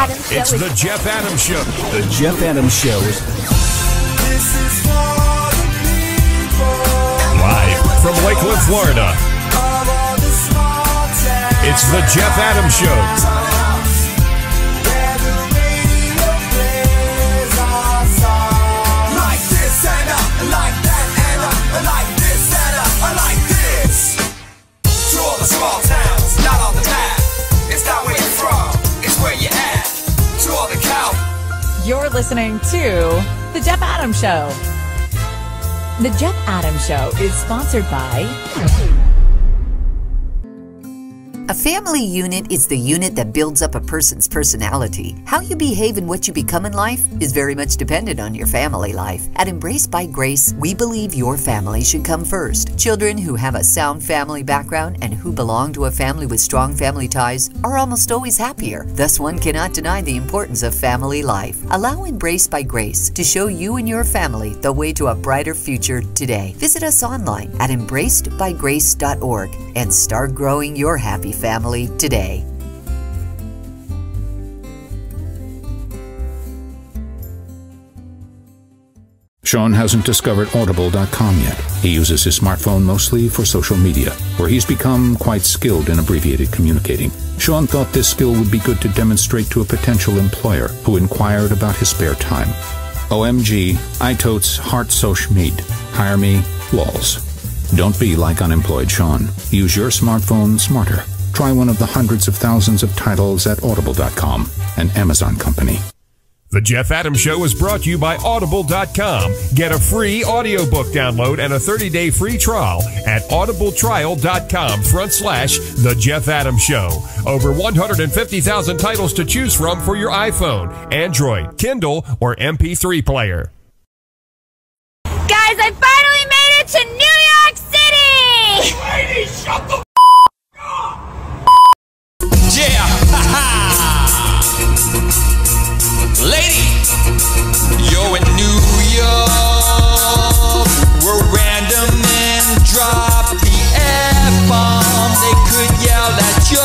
Adams Show. It's the Jeff Adams Show. The Jeff Adams Show is live from Lakeland, Florida. It's the Jeff Adams Show. Small towns, not on the map. It's not where you're from, it's where you're at. To all the cow. You're listening to The Jeff Adams Show. The Jeff Adams Show is sponsored by... A family unit is the unit that builds up a person's personality. How you behave and what you become in life is very much dependent on your family life. At Embraced by Grace, we believe your family should come first. Children who have a sound family background and who belong to a family with strong family ties are almost always happier. Thus, one cannot deny the importance of family life. Allow Embraced by Grace to show you and your family the way to a brighter future today. Visit us online at embracedbygrace.org and start growing your happy family today. Sean hasn't discovered Audible.com yet. He uses his smartphone mostly for social media, where he's become quite skilled in abbreviated communicating. Sean thought this skill would be good to demonstrate to a potential employer who inquired about his spare time. OMG, I totes heart soch mead. Hire me, lols. Don't be like unemployed Sean. Use your smartphone smarter. Try one of the hundreds of thousands of titles at Audible.com, an Amazon company. The Jeff Adams Show is brought to you by Audible.com. Get a free audiobook download and a 30-day free trial at audibletrial.com/The Jeff Adams Show. Over 150,000 titles to choose from for your iPhone, Android, Kindle, or MP3 player. Guys, I finally made it to New York City! Lady, shut the up! Yeah! Lady, you're in New York, where random men drop the F-bomb. They could yell at your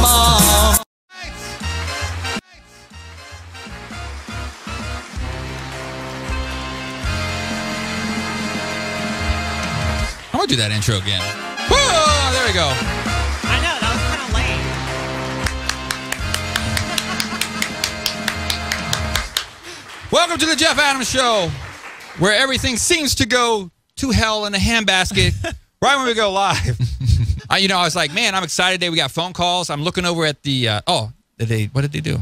mom. I'm gonna do that intro again. Whoa, there we go. I know, that was kind of lame. Welcome to the Jeff Adams Show, where everything seems to go to hell in a handbasket right when we go live. I was like, man, I'm excited today. We got phone calls. I'm looking over at the, what did they do?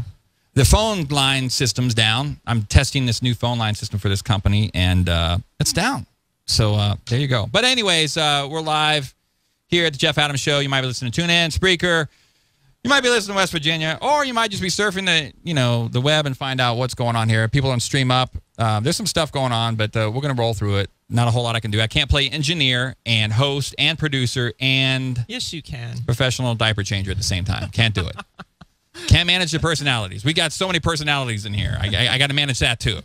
The phone line system's down. I'm testing this new phone line system for this company, and it's down. So there you go. But anyways, we're live here at the Jeff Adams Show. You might be listening to TuneIn, Spreaker. You might be listening to West Virginia, or you might just be surfing the web and find out what's going on here. People on Stream Up. There's some stuff going on, but we're going to roll through it. Not a whole lot I can do. I can't play engineer and host and producer and Yes, you can. professional diaper changer at the same time. Can't do it. Can't manage the personalities. We got so many personalities in here. I got to manage that too.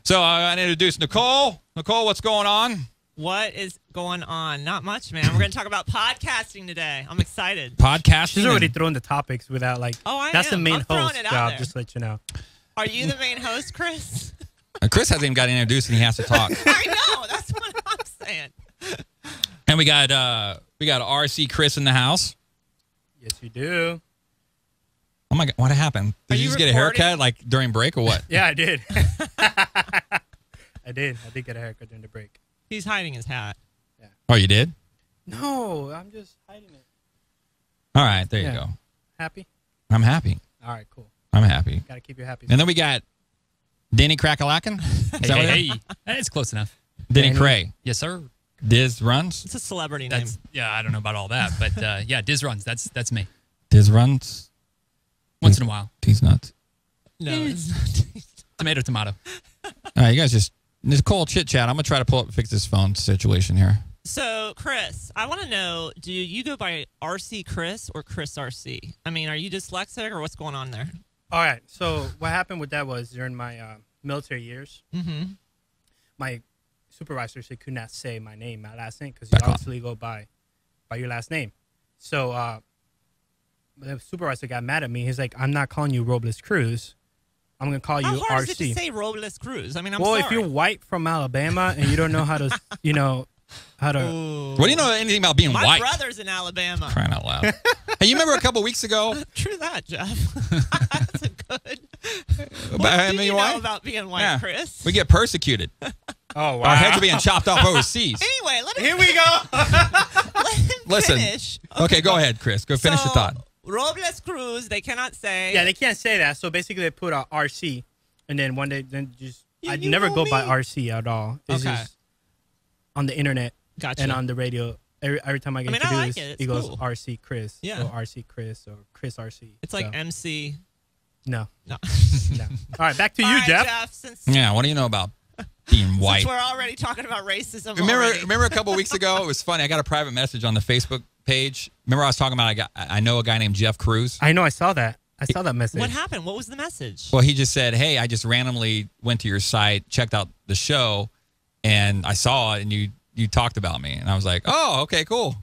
So I introduce Nicole. Nicole, what's going on? What is going on? Not much, man. We're going to talk about podcasting today. I'm excited. Podcasting. She's already throwing the topics without that's the main host job, just to let you know. Are you the main host, Chris? Chris hasn't even got introduced and he has to talk. I know. That's what I'm saying. And we got RC Kris in the house. Yes, you do. Oh my God, what happened? Did you just get a haircut like during break or what? Yeah, I did. I did get a haircut during the break. He's hiding his hat. Yeah. Oh, you did? No, I'm just hiding it. All right, there you go. Happy? I'm happy. All right, cool. I'm happy. Gotta keep you happy. And then we got Denny Krahe. Hey, it's close enough. Denny Krahe. Yes, sir. Diz Runs. It's a celebrity name. Yeah, I don't know about all that, but yeah, Diz Runs. That's me. Diz Runs. Once in a while. Diz Nuts. No, it's not. Tomato, tomato. All right, you guys just Nicole chit chat. I'm gonna try to pull up and fix this phone situation here. So, Chris, I want to know, do you go by RC Kris or Kris RC? I mean, are you dyslexic or what's going on there? All right, so what happened with that was during my military years, my supervisor said could not say my name, my last name, because you obviously go by your last name. So the supervisor got mad at me. He's like, I'm not calling you Robles Cruz. I'm going to call How you hard RC. is it to say Robles Cruz? I mean, I'm well, sorry. if you're white from Alabama and you don't know how to, how to. Ooh. What do you know anything about being My white? brother's in Alabama. Crying out loud. Hey, you remember a couple weeks ago? True that, Jeff. That's a good. What I do mean, you why? know about being white, Yeah. Chris? We get persecuted. Oh, wow. Our heads are being chopped off overseas. Anyway, let him, Here we go. let him Listen. finish. Okay, go ahead, Chris. Go finish your thought. Robles Cruz, they cannot say. Yeah, they can't say that. So basically, they put RC, and then one day, then just You- I you never know go by me. RC at all. It's Okay. just on the internet Gotcha. and on the radio. Every time I get I mean, I like introduced, it. It's goes cool. RC Chris, Yeah. or RC Chris, or Chris RC. It's like So, MC. no, No. no. All right, back to All you, right, Jeff. Since, Yeah, what do you know about being white? since we're already talking about racism. Remember, already. remember a couple weeks ago, it was funny. I got a private message on the Facebook page. Remember I was talking about I know a guy named Jeff Cruz. I know. I saw that. I saw that message. What happened? What was the message? Well, he just said, hey, I just randomly went to your site, checked out the show, and I saw it, and you talked about me. And I was like, oh, okay, cool.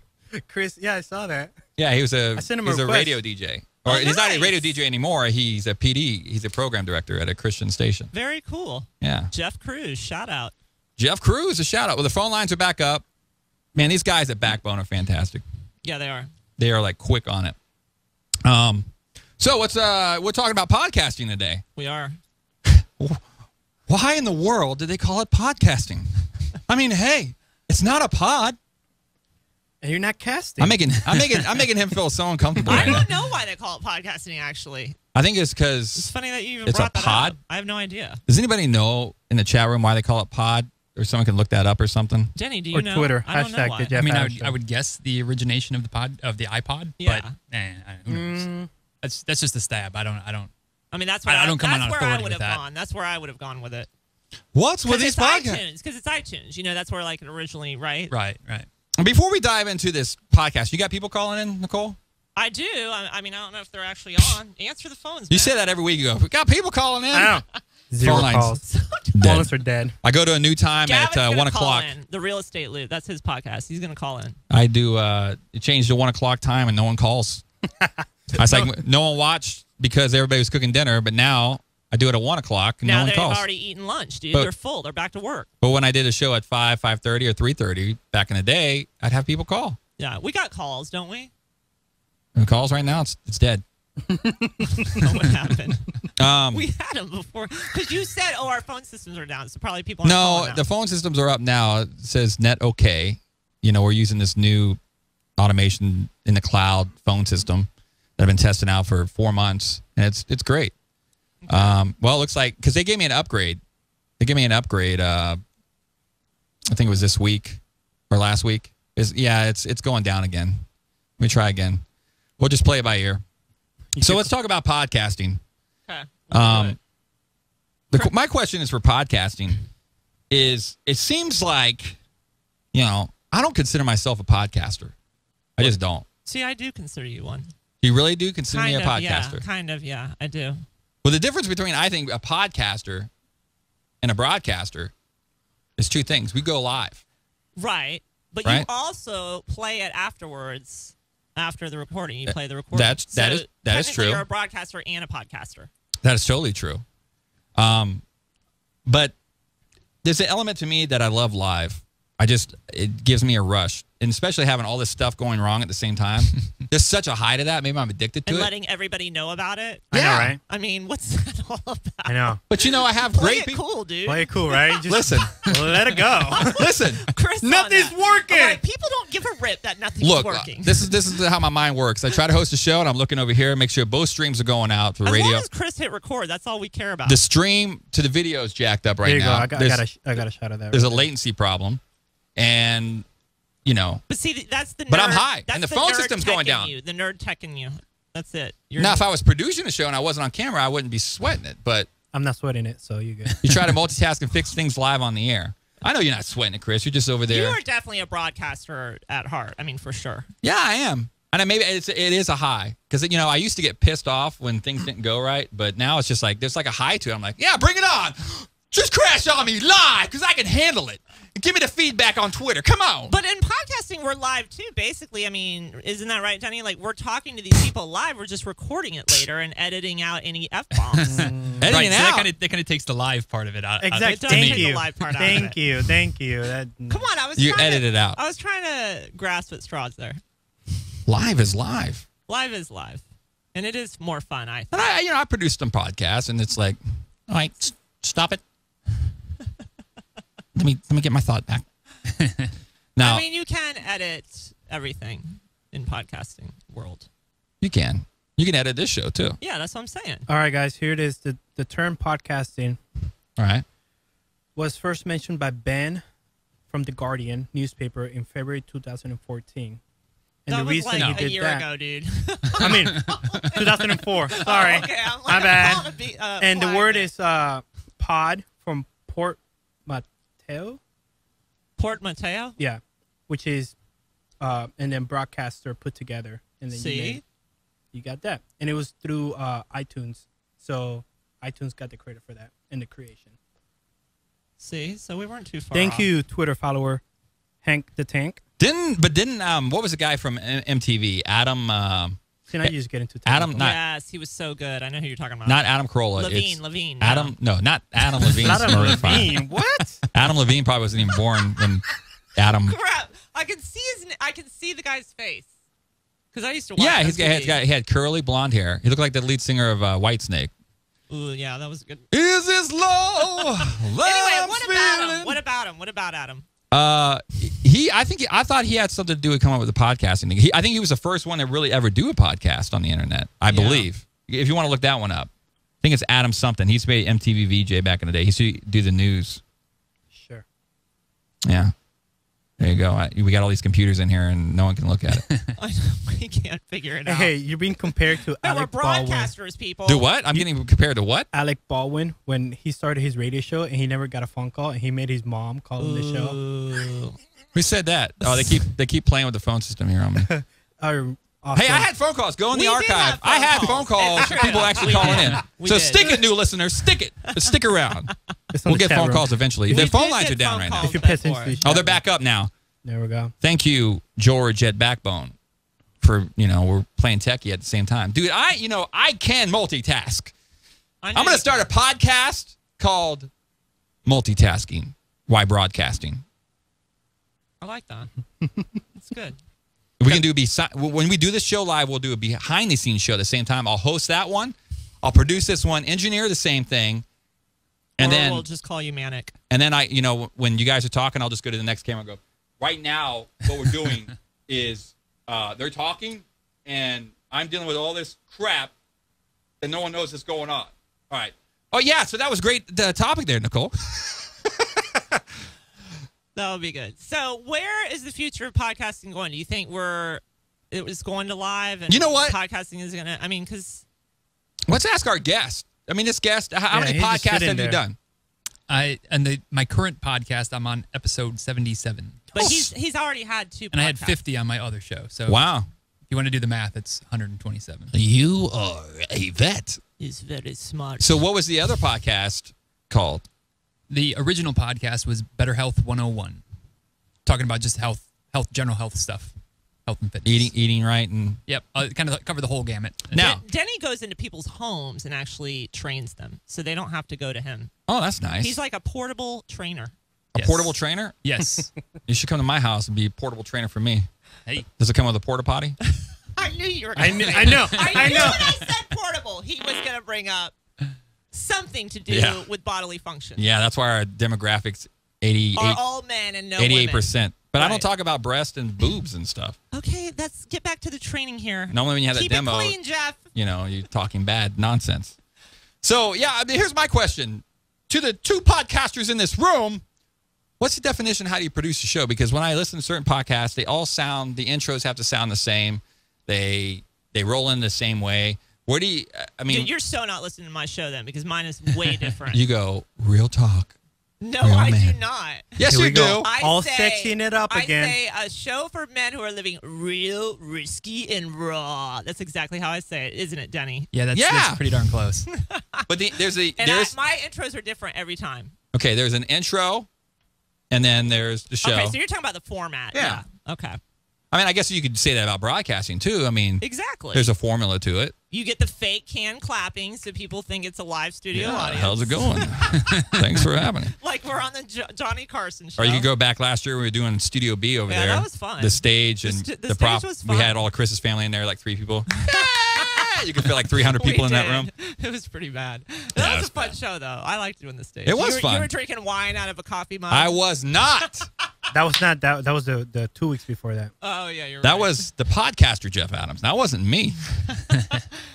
Chris? Yeah, I saw that. Yeah, he was I sent him a he's a request. radio DJ. Or Oh, he's not a nice. radio DJ anymore. He's a PD. He's a program director at a Christian station. Very cool. Yeah. Jeff Cruz, shout out. Jeff Cruz, a shout out. Well, the phone lines are back up. Man, these guys at Backbone are fantastic. Yeah, they are. They are like quick on it. So we're talking about podcasting today. We are. Why in the world did they call it podcasting? I mean, hey, it's not a pod. And you're not casting. I'm making him feel so uncomfortable I right now. don't know why they call it podcasting, actually. I think it's It's because funny that you even It's a brought that pod? up. I have no idea. does anybody know in the chat room why they call it pod? Or someone can look that up or something. Jenny, do you Or know? Twitter. I don't know Hashtag why. the Jeff I mean, Adams Show. I would guess the origination of the iPod, Yeah. but who knows? That's just a stab. I don't. I mean, that's where I don't come on that's where authority I would with have that. gone. That's where I would have gone with it. What's with Because these it's podcasts? iTunes. Because it's iTunes. You know, that's where like it originally, right? Right. Before we dive into this podcast, you got people calling in, Nicole? I do. I mean, I don't know if they're actually on. Answer the phones. You man. say that every week. You go, we got people calling in. I know. Zero Phone lines. calls. Dead. Phone lines are dead. I go to a new time Gavin's at gonna 1 call o'clock. in. The Real Estate Loop. That's his podcast. He's going to call in. I do change to 1 o'clock time and no one calls. I was like, no one watched because everybody was cooking dinner, but now I do it at 1 o'clock and Now no one they've calls. already eaten lunch, dude. But- They're full. They're back to work. But when I did a show at 5, 5:30, or 3:30 back in the day, I'd have people call. Yeah, we got calls, don't we? And calls right now, it's dead. What happened? Um, We had them before. Because you said, oh, our phone systems are down. So probably people aren't no, calling now. the phone systems are up now. It says net okay. You know, we're using this new automation in the cloud phone system that I've been testing out for 4 months, and it's great. Well, it looks like because they gave me an upgrade. They gave me an upgrade. I think it was this week or last week. It's going down again. Let me try again. We'll just play it by ear. So let's talk about podcasting. Okay. My question is for podcasting is it seems like, I don't consider myself a podcaster. I just don't. See, I do consider you one. You really do consider me a Kind of, podcaster? yeah. Kind of, yeah. I do. Well, the difference between, I think, a podcaster and a broadcaster is two things. We go live. Right. But Right? you also play it afterwards, after the recording. You play the recording. That is technically true. You're a broadcaster and a podcaster. That is totally true. But there's an element to me that I love live. It gives me a rush. And especially having all this stuff going wrong at the same time. There's such a high to that. Maybe I'm addicted to And it. letting everybody know about it. I know, Yeah. right? I mean, what's that all about? I know. But I have Play great it people. cool, dude. Play it cool, right? Just Listen. let it go. Listen. Chris on Nothing's that. working. All right, people don't give a rip that nothing's Look, working. this is how my mind works. I try to host a show, and I'm looking over here, make sure both streams are going out for as radio. long as Chris hit record, that's all we care about. The stream to the video is jacked up right There you now. go. I got a shot of that. There's a right there. latency problem, and But see, that's the nerd. But I'm high, that's and the phone nerd system's going teching down. You, the nerd teching you. That's it. now if I was producing a show and I wasn't on camera, I wouldn't be sweating it. But I'm not sweating it, so you good. you try to multitask and fix things live on the air. I know you're not sweating it, Chris. You're just over You there. are definitely a broadcaster at heart. I mean, for sure. Yeah, I am. And maybe it is a high because I used to get pissed off when things didn't go right, but now it's just like there's like a high to it. I'm like, yeah, bring it on. Just crash on me live because I can handle it. Give me the feedback on Twitter. Come on. But in podcasting, we're live too. Basically, I mean, isn't that right, Denny? Like we're talking to these people live. We're just recording it later and editing out any f-bombs. Editing Right, it so out. that kind of takes the live part of it out. Exactly. It does Thank take you. the live part out of Thank it. you. Thank you. Come on, I was. You trying edit to, it out. I was trying to grasp at straws there. Live is live. Live is live, and it is more fun. I think. And I produced some podcasts, and it's like, all right, stop it. let me get my thought back. Now, I mean, you can edit everything in podcasting world. you can edit this show too. Yeah, that's what I'm saying. All right, guys. Here it is. The term podcasting All right. was first mentioned by Ben from The Guardian newspaper in February 2014. And That the was reason like he a did year that, ago, dude. I mean, 2004. Sorry, Okay, I'm like, my I'm bad. calling a beat, And the flag word there. is pod from Port Mateo. Port Mateo. Yeah, which is and then broadcaster put together, and then See? you got that, and it was through iTunes. So iTunes got the credit for that and the creation. See, so we weren't too far. Thank off. you, Twitter follower Hank the Tank. Didn't what was the guy from MTV? Adam See, now you just get into Adam technical. not Yes, he was so good. I know who you're talking about. not Adam Carolla. it's Levine. Adam no, not Adam Levine. Adam Maroon five. Levine. What? Adam Levine probably wasn't even born when Adam. Crap! I can see I can see the guy's face because I used to watch. Yeah, MTV. he had curly blonde hair. He looked like the lead singer of Whitesnake. Ooh, yeah, that was good. Is this love? Anyway, what about him? What about him? What about Adam? I thought he had something to do with coming up with the podcasting thing. I think he was the first one to really ever do a podcast on the internet. I believe. If you want to look that one up, I think it's Adam something. He used to be an MTV VJ back in the day. He used to do the news. Sure. Yeah. There you go. We got all these computers in here, and no one can look at it. I know, we can't figure it out. Hey, you're being compared to No, we're Alec Baldwin. broadcasters, people. Do what? I'm getting compared to what? Alec Baldwin, when he started his radio show and he never got a phone call, and he made his mom call him the show. Ooh. Who said that? Oh, they keep playing with the phone system here on me. Awesome. Hey, I had phone calls. Go in the We did archive. have phone I had calls. phone calls. It's true. People actually We calling did. in. We So did. stick it, new listeners. Stick it. Stick around. It's on We'll the get chat phone room. calls eventually. We The phone did lines get are down phone right now. calls If you pay attention before. to the Oh, chat they're room. back up now. There we go. Thank you, George at Backbone, for we're playing techie at the same time, dude. I can multitask. I know I'm gonna you start a podcast called Multitasking. Why broadcasting? I like that. It's good. We can do when we do this show live. We'll do a behind the scenes show at the same time. I'll host that one. I'll produce this one. Engineer the same thing. And Or then we'll just call you Manic. And then when you guys are talking, I'll just go to the next camera and go, right now, what we're doing is they're talking, and I'm dealing with all this crap that no one knows is going on. All right. Oh, yeah, so that was great the topic there, Nicole. That would be good. So where is the future of podcasting going? Do you think it was going to live? And You know what? Podcasting is going to, I mean, because Let's ask our guest. I mean, this guest, how many he's just podcasts sitting have you there. done? My current podcast, I'm on episode 77, but he's already had 2 podcasts. and I had 50 on my other show. So Wow. if you want to do the math, it's 127. You are a vet. He's very smart. So what was the other podcast called? The original podcast was Better Health 101, talking about just general health stuff, health and fitness. Eating right and Yep, kind of cover the whole gamut. now. Denny goes into people's homes and actually trains them, so they don't have to go to him. Oh, that's nice. He's like a portable trainer. a Yes. portable trainer. Yes. You should come to my house and be a portable trainer for me. Hey, Does it come with a porta potty? I knew you were I going to know. I knew when I said portable, he was going to bring up something to do Yeah. with bodily function. Yeah, that's why our demographics 88, Are all men and no 88%. But I don't Right. talk about breast and boobs and stuff. women. Okay, let's get back to the training here. Normally when you have Keep that demo, it clean, Jeff. you're talking bad nonsense. So, yeah, I mean, here's my question. To the 2 podcasters in this room, what's the definition? How do you produce a show? Because when I listen to certain podcasts, the intros have to sound the same. They roll in the same way. Where do you, Dude, you're so not listening to my show then, because mine is way different. you go, real talk. No, Real I man. do not. Yes, Here we you go. do. All sexing it up again. I say a show for men who are living real, risky, and raw. That's exactly how I say it, isn't it, Denny? yeah, that's pretty darn close. But there's And my intros are different every time. okay, there's an intro, and then there's the show. Okay, so you're talking about the format. Yeah. Okay. I mean, I guess you could say that about broadcasting too. I mean, Exactly. there's a formula to it. You get the fake can clapping so people think it's a live studio audience. How's it going? Thanks for having me. Like we're on the Johnny Carson show. Or you could go back last year. We were doing Studio B over Yeah, there. that was fun. The stage and the the stage prop. was We fun. had all of Chris's family in there, like 3 people. You could feel like 300 people in that room. It was pretty bad. Yeah, That it was was a fun show, though. I liked doing the stage. It was you were, fun. You were drinking wine out of a coffee mug. I was not. That was not that. That was the 2 weeks before that. Oh yeah, you're right. That was the podcaster Jeff Adams. That wasn't me.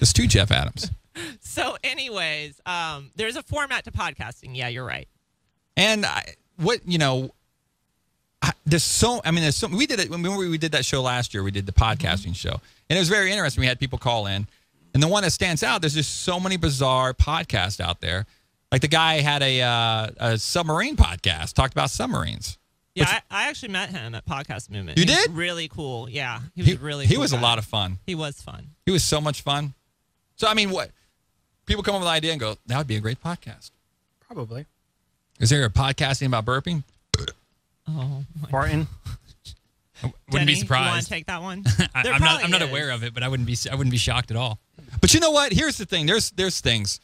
There's 2 Jeff Adams. So, anyways, there's a format to podcasting. Yeah, you're right. And there's so. We did it when we did that show last year. We did the podcasting show, and it was very interesting. We had people call in, and the one that stands out. There's just so many bizarre podcasts out there. Like the guy had a submarine podcast, talked about submarines. Yeah, I actually met him at Podcast Movement. You He was did? really cool. Yeah, he was really. He cool was a guy. lot of fun. He was fun. He was so much fun. So I mean, what people come up with an idea and go, that would be a great podcast. Probably. Is there a podcasting about burping? Oh, Barton. Wouldn't Denny, be You want surprised. to take that one? I'm not aware of it, but I wouldn't be shocked at all. But you know what? Here's the thing. There's things.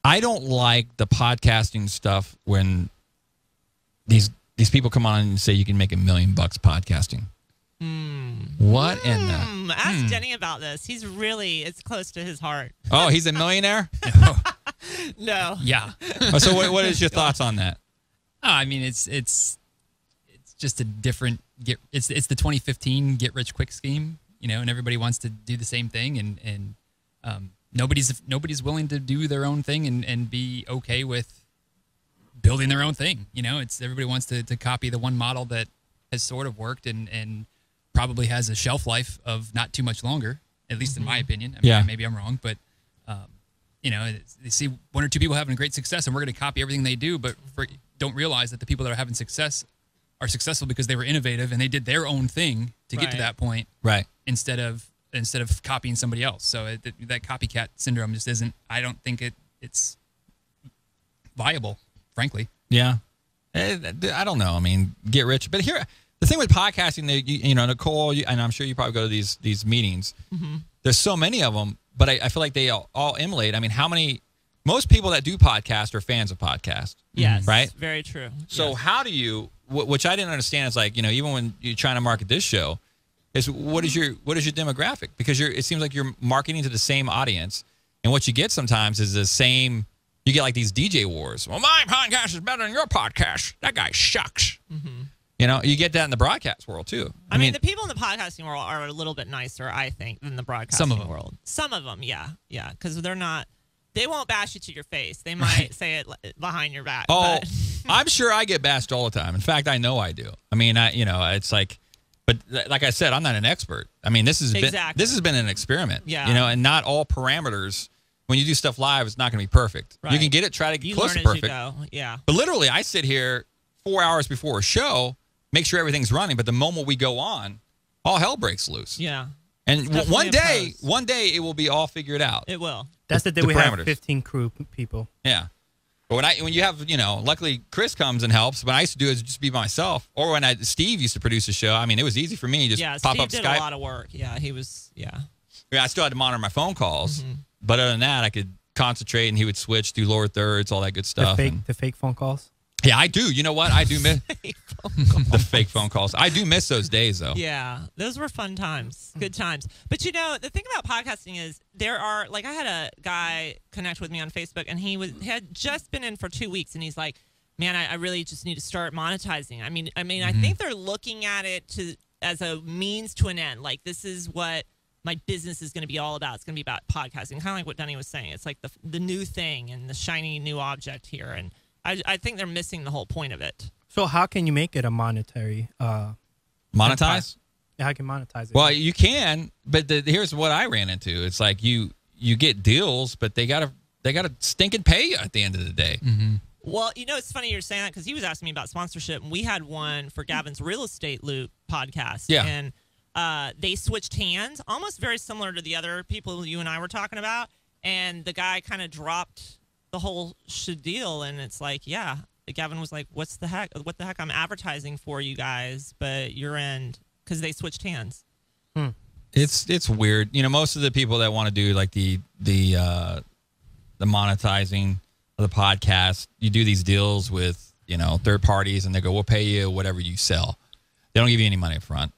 I don't like the podcasting stuff when these people come on and say you can make $1 million podcasting. What in the? Ask Denny about this. It's close to his heart. Oh, he's a millionaire? No. Yeah. Oh, so what is your thoughts on that? Oh, I mean, it's just a different it's the 2015 get rich quick scheme, and everybody wants to do the same thing, and nobody's willing to do their own thing and be okay with building their own thing. Everybody wants to copy the one model that has sort of worked and probably has a shelf life of not too much longer, at least in my opinion. I mean, maybe I'm wrong, but they see 1 or 2 people having great success, and we're going to copy everything they do, but don't realize that the people that are having success are successful because they were innovative and they did their own thing to get to Right. that point, Right. instead of copying somebody else. So that copycat syndrome just isn't. I don't think it's viable, frankly. Yeah. I don't know. I mean, get rich. But here, the thing with podcasting, Nicole, and I'm sure you probably go to these meetings. Mm-hmm. There's so many of them, but I feel like they all emulate. I mean, most people that do podcasts are fans of podcasts. Yes. Right? Very true. So Yes. how do you, which I didn't understand, is like, even when you're trying to market this show, is what is your demographic? Because it seems like you're marketing to the same audience, and what you get sometimes is the same. You get like these DJ wars. Well, my podcast is better than your podcast. That guy sucks. Mm-hmm. You get that in the broadcast world too. I mean, the people in the podcasting world are a little bit nicer, I think, than the broadcasting world. Some of them, yeah, because they won't bash you to your face. They might say it behind your back. Oh, but- I'm sure I get bashed all the time. In fact, I know I do. I mean, it's like, but like I said, I'm not an expert. I mean, this has been an experiment. Yeah. And not all parameters. When you do stuff live, it's not going to be perfect. Right. You can get it, try to get you close learn to as you perfect. go. Yeah. But literally, I sit here 4 hours before a show, make sure everything's running. But the moment we go on, all hell breaks loose. Yeah. And It's one definitely day, it will be all figured out. It will. That's the day the we parameters. have 15 crew people. Yeah. But when you have, luckily Kris comes and helps. When I used to do it, just be myself. Or when Steve used to produce a show, I mean, it was easy for me. Just pop Steve up did Skype. a lot of work. Yeah, he was. Yeah. I still had to monitor my phone calls. Mm-hmm. But other than that, I could concentrate, and he would switch, do lower thirds, all that good stuff. The fake phone calls. Yeah, I do. You know what? I do miss the fake phone calls. I do miss those days, though. Yeah, those were fun times, good times. But the thing about podcasting is I had a guy connect with me on Facebook, and he had just been in for 2 weeks, and he's like, "Man, I really just need to start monetizing." I mean, I think they're looking at it as a means to an end. Like, this is what my business is going to be all about. It's going to be about podcasting, kind of like what Denny was saying. It's like the new thing and the shiny new object here, and I think they're missing the whole point of it. So how can you make it a monetary? Monetize? Yeah, how can you monetize it? Well, you can, but here's what I ran into. It's like you get deals, but they gotta stinking pay you at the end of the day. Mm-hmm. Well, it's funny you're saying that because he was asking me about sponsorship, and we had one for Gavin's Real Estate Loop podcast. Yeah. And they switched hands, almost very similar to the other people you and I were talking about. And the guy kind of dropped the whole deal, and it's like, yeah, Gavin was like, "What the heck? I'm advertising for you guys, but you're in," because they switched hands. It's weird. You know, most of the people that want to do like the monetizing of the podcast, you do these deals with, you know, third parties, and they go, "We'll pay you whatever you sell." They don't give you any money up front.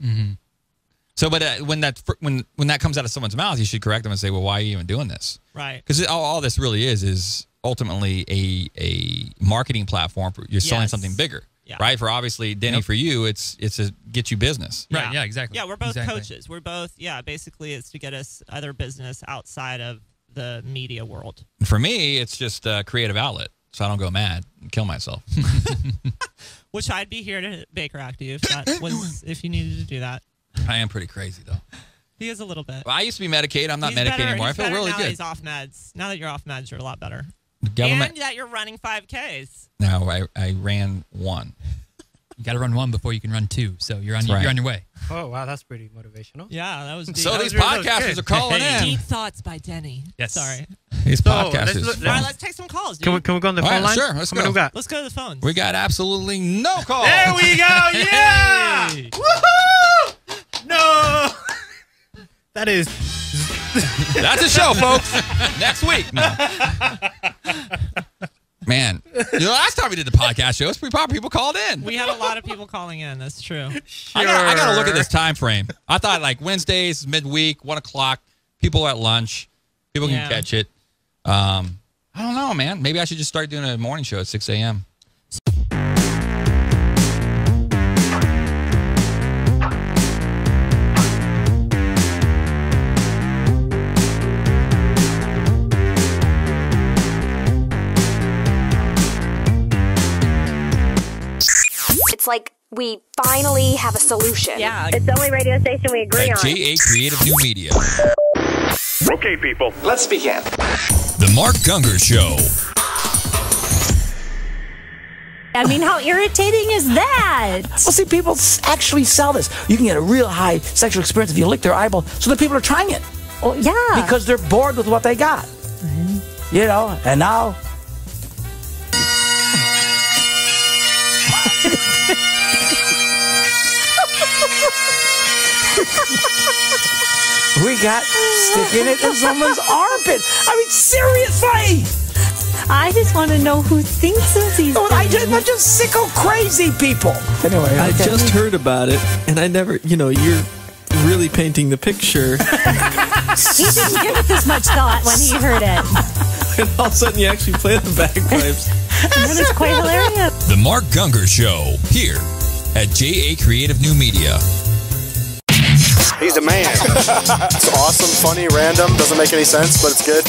So, but when that comes out of someone's mouth, you should correct them and say, "Well, why are you even doing this?" Right. Because all this really is ultimately a marketing platform. You're selling something bigger, right? For obviously Denny, for you, it's to get you business, right? Yeah, exactly. Yeah, we're both coaches. We're both basically it's to get us other business outside of the media world. For me, it's just a creative outlet, so I don't go mad and kill myself. Which I'd be here to Baker Act you if you needed to do that. I am pretty crazy though. He is a little bit. Well, I used to be medicated. I'm not medicated anymore. I feel really good. He's off meds. Now that you're off meds, you're a lot better. Government. And that you're running 5Ks. No, I ran 1. You got to run 1 before you can run 2. So you're on your way. Oh wow, that's pretty motivational. Yeah, that was deep. So these podcasters are calling in. Deep thoughts by Denny. Yes. Sorry. These podcasters. All right, let's take some calls, dude. Can we go on the phone line? Sure, let's go. Let's go to the phones. We got absolutely no calls. There we go. Yeah. Hey. Woohoo! No. That's a show, folks. Next week. No. Man, last time we did the podcast show, it was pretty popular. People called in. We had a lot of people calling in. That's true. Sure. I gotta look at this time frame. I thought like Wednesdays, midweek, 1 o'clock. People at lunch. People can catch it. I don't know, man. Maybe I should just start doing a morning show at 6 a.m. It's like we finally have a solution. Yeah. It's the only radio station we agree on. JA Creative New Media. Okay, people, let's begin. The Mark Gungor Show. I mean, how irritating is that? Well, see, people actually sell this. You can get a real high sexual experience if you lick their eyeball, so the people are trying it. Well, yeah. Because they're bored with what they got. You know, and now... we got sticking it in someone's armpit. I mean, seriously. I just want to know who thinks of these things. They're just sicko crazy people. Anyway, I just heard about it, and I never, you're really painting the picture. He didn't give it this much thought when he heard it. And all of a sudden you actually play the bagpipes. That is quite hilarious. The Mark Gungor Show, here at JA Creative New Media. He's the man. It's awesome, funny, random, doesn't make any sense, but it's good.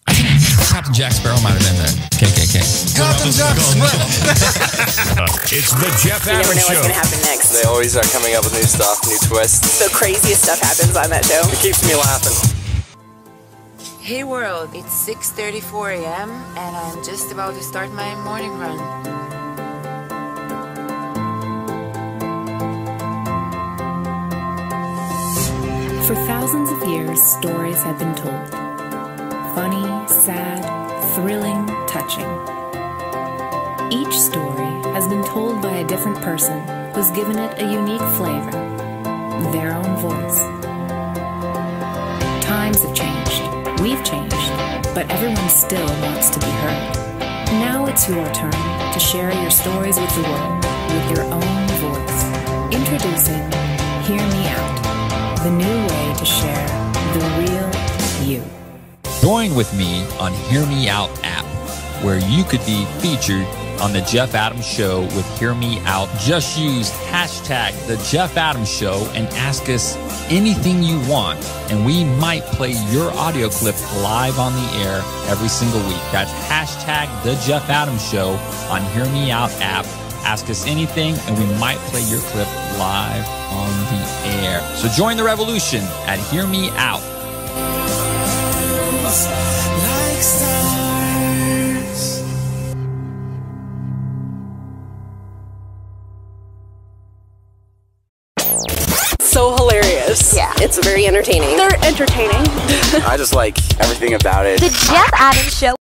I think Captain Jack Sparrow might have been there. KKK. Captain Jack Sparrow. It's the Jeff Adams Show. You never know what's going to happen next. They always are coming up with new stuff, new twists. The craziest stuff happens on that show. It keeps me laughing. Hey world, it's 6:34 a.m. and I'm just about to start my morning run. For thousands of years, stories have been told. Funny, sad, thrilling, touching. Each story has been told by a different person who's given it a unique flavor, their own voice. Times have changed, we've changed, but everyone still wants to be heard. Now it's your turn to share your stories with the world with your own voice. Introducing Hear Me Out, the new way to share the real you. Join with me on Hear Me Out app, where you could be featured on The Jeff Adams Show with Hear Me Out. Just use hashtag The Jeff Adams Show and ask us anything you want, and we might play your audio clip live on the air every single week. That's hashtag The Jeff Adams Show on Hear Me Out app. Ask us anything, and we might play your clip live on the air. So join the revolution at Hear Me Out. Like stars. So hilarious. Yeah. It's very entertaining. They're entertaining. I just like everything about it. The Jeff Adams Show.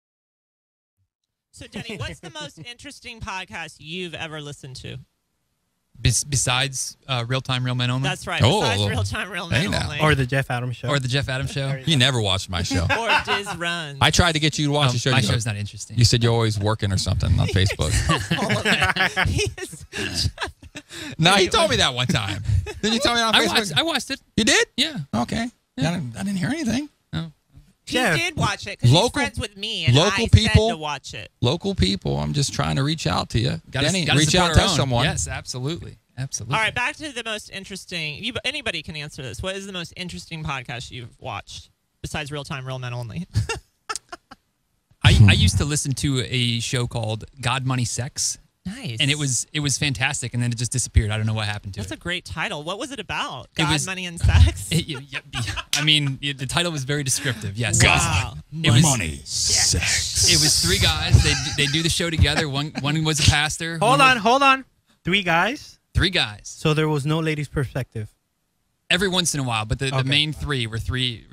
So, Denny, what's the most interesting podcast you've ever listened to? Besides Real Time, Real Men Only? That's right. Besides Real Time, Real Men Only. Or the Jeff Adams Show. Or the Jeff Adams Show. You never watched my show. Or Diz Runs. I tried to get you to watch the show. My show's not interesting. You said you're always working or something on Facebook. All of that. No, he told me that one time. Didn't you tell me on Facebook? I watched it. You did? Yeah. Okay. Yeah. I didn't hear anything. No. He did watch it because he's friends with me, and I said to watch it. Local people, I'm just trying to reach out to you. Denny, gotta reach out support to our own. someone. Yes, absolutely. Absolutely. All right, back to the most interesting. Anybody can answer this. What is the most interesting podcast you've watched besides Real Time, Real Men Only? I used to listen to a show called God, Money, Sex. Nice. And it was fantastic, and then it just disappeared. I don't know what happened to That's it. a great title. What was it about? God, money, and sex? I mean, the title was very descriptive. Yes. Wow. Money, sex. It was three guys. They do the show together. One was a pastor. Hold on. 3 guys? 3 guys. So there was no lady's perspective. Every once in a while, but the main 3 were three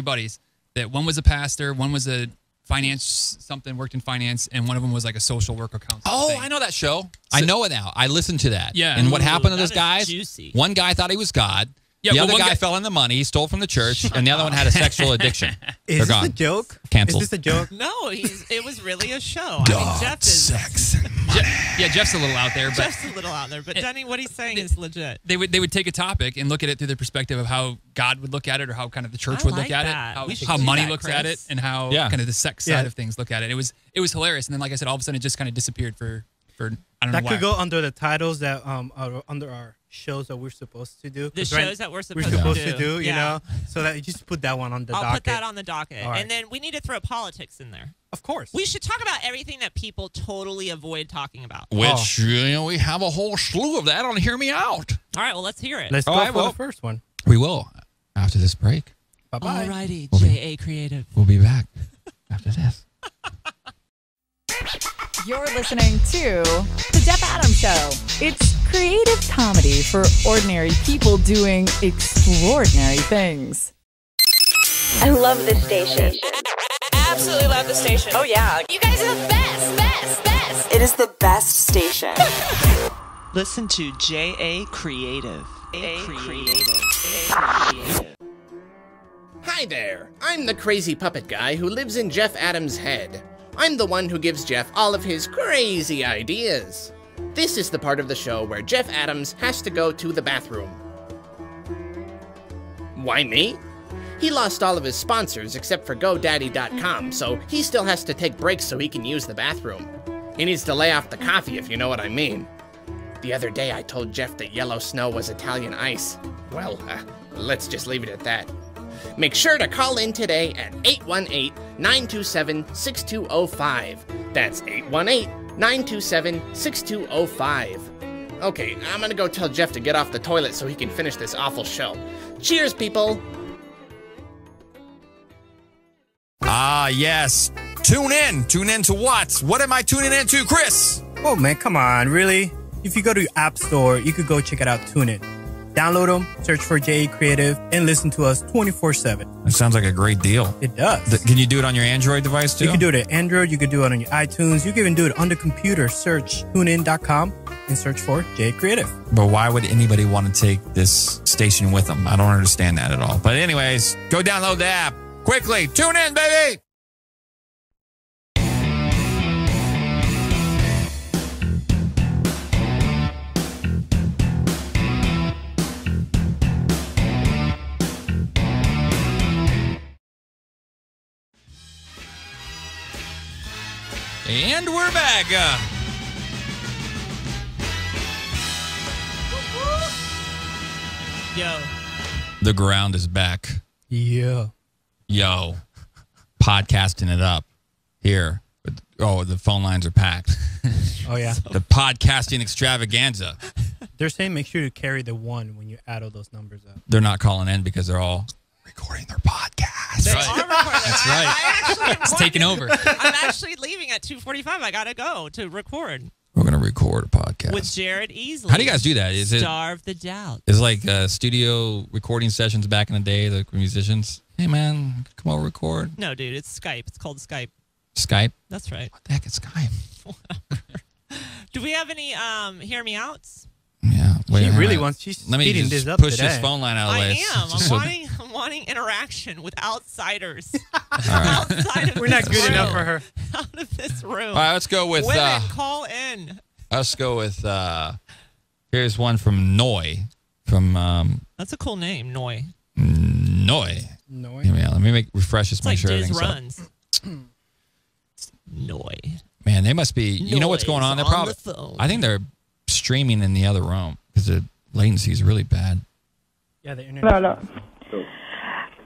buddies. That one was a pastor, one was a worked in finance, and one of them was like a social worker counselor. Oh, I know that show. I know it now. I listened to that. Yeah. And what happened to those that is guys? juicy. One guy thought he was God. Yeah, the well, other one guy guy fell in the money. He stole from the church, and the other one had a sexual addiction. Is They're this gone. a joke? Canceled. Is this a joke? No, it was really a show. I mean, Jeff is sex, and money. Yeah, Jeff's a little out there, but Jeff's a little out there. But Denny, what he's saying is legit. they would take a topic and look at it through the perspective of how God would look at it, or how kind of the church I would like look at that. We it, should how do money that, looks Kris. at it, and how kind of the sex side of things look at it. It was hilarious, and then like I said, all of a sudden it just kind of disappeared for I don't know That why. could go under the titles that are under our shows that we're supposed to do. The 'Cause shows that we're supposed to do, you Yeah. know? So that you just put that one on the I'll docket. put that on the docket. All right. And then we need to throw politics in there. Of course. We should talk about everything that people totally avoid talking about. Which, we have a whole slew of that on Hear Me Out. All right, well, let's hear it. Let's go for the first one. We will after this break. Bye-bye. Alrighty, We'll be- J.A. Creative. We'll be back after this. You're listening to The Jeff Adams Show. It's creative comedy for ordinary people doing extraordinary things. I love this station. Absolutely love the station. Oh, yeah. You guys are the best. It is the best station. Listen to J.A. Creative. Hi there, I'm the crazy puppet guy who lives in Jeff Adams' head. I'm the one who gives Jeff all of his crazy ideas. This is the part of the show where Jeff Adams has to go to the bathroom. Why me? He lost all of his sponsors except for GoDaddy.com, so he still has to take breaks so he can use the bathroom. He needs to lay off the coffee, if you know what I mean. The other day I told Jeff that yellow snow was Italian ice. Well, let's just leave it at that. Make sure to call in today at 818-927-6205. That's 818-927-6205. Okay, I'm gonna go tell Jeff to get off the toilet so he can finish this awful show. Cheers, people! Ah, yes. Tune in. Tune in to what? What am I tuning into, Kris? Oh, man, come on, really? If you go to your app store, you could go check it out, TuneIn. Download them, search for J.A. Creative, and listen to us 24/7. That sounds like a great deal. It does. Can you do it on your Android device, too? You can do it on Android, you can do it on your iTunes, you can even do it on the computer. Search tunein.com and search for J.A. Creative. But why would anybody want to take this station with them? I don't understand that at all. But anyways, go download the app. Quickly, tune in, baby! And we're back. Yo. The ground is back. Yeah. Yo. Podcasting it up here. Oh, the phone lines are packed. Oh, yeah. The podcasting extravaganza. They're saying make sure to carry the 1 when you add all those numbers up. They're not calling in because they're all recording their podcast. They are recording. That's right. I actually It's taking over. I'm actually leaving at 2:45. I gotta go to record We're going to record a podcast. with Jared Easley. How do you guys do that? Is it Star of the Doubt? is it like studio recording sessions back in the day, the musicians? Hey, man, come over record. No, dude, it's Skype. It's called Skype. Skype. That's right. What the heck is Skype? Do we have any hear me outs? Yeah. She really wants. She's Let me speeding just this up push today. this phone line out of the way. I am. Just so- I'm wanting interaction with outsiders. Outside of We're not this good room. enough for her. Out of this room. All right, let's go with. Women, call in. Let's go with. Here's one from Noi. From. That's a cool name, Noi. Noi. Noi. Yeah, let me refresh this. It's Make like sure Diz everything's up. runs. Noi. Man, they must be. You know what's going on? They're Noise probably. on the phone. I think they're streaming in the other room because the latency is really bad. Yeah, the internet. Hello.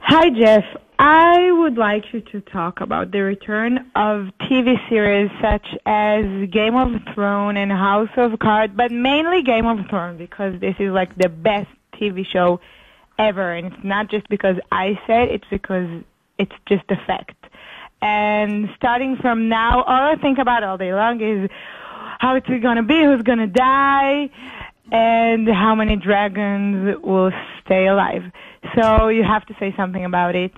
Hi, Jeff. I would like you to talk about the return of TV series such as Game of Thrones and House of Cards, but mainly Game of Thrones because this is like the best TV show ever. And it's not just because I said, it's because it's just a fact. And starting from now, all I think about all day long is how it's going to be, who's going to die, and how many dragons will stay alive. So you have to say something about it.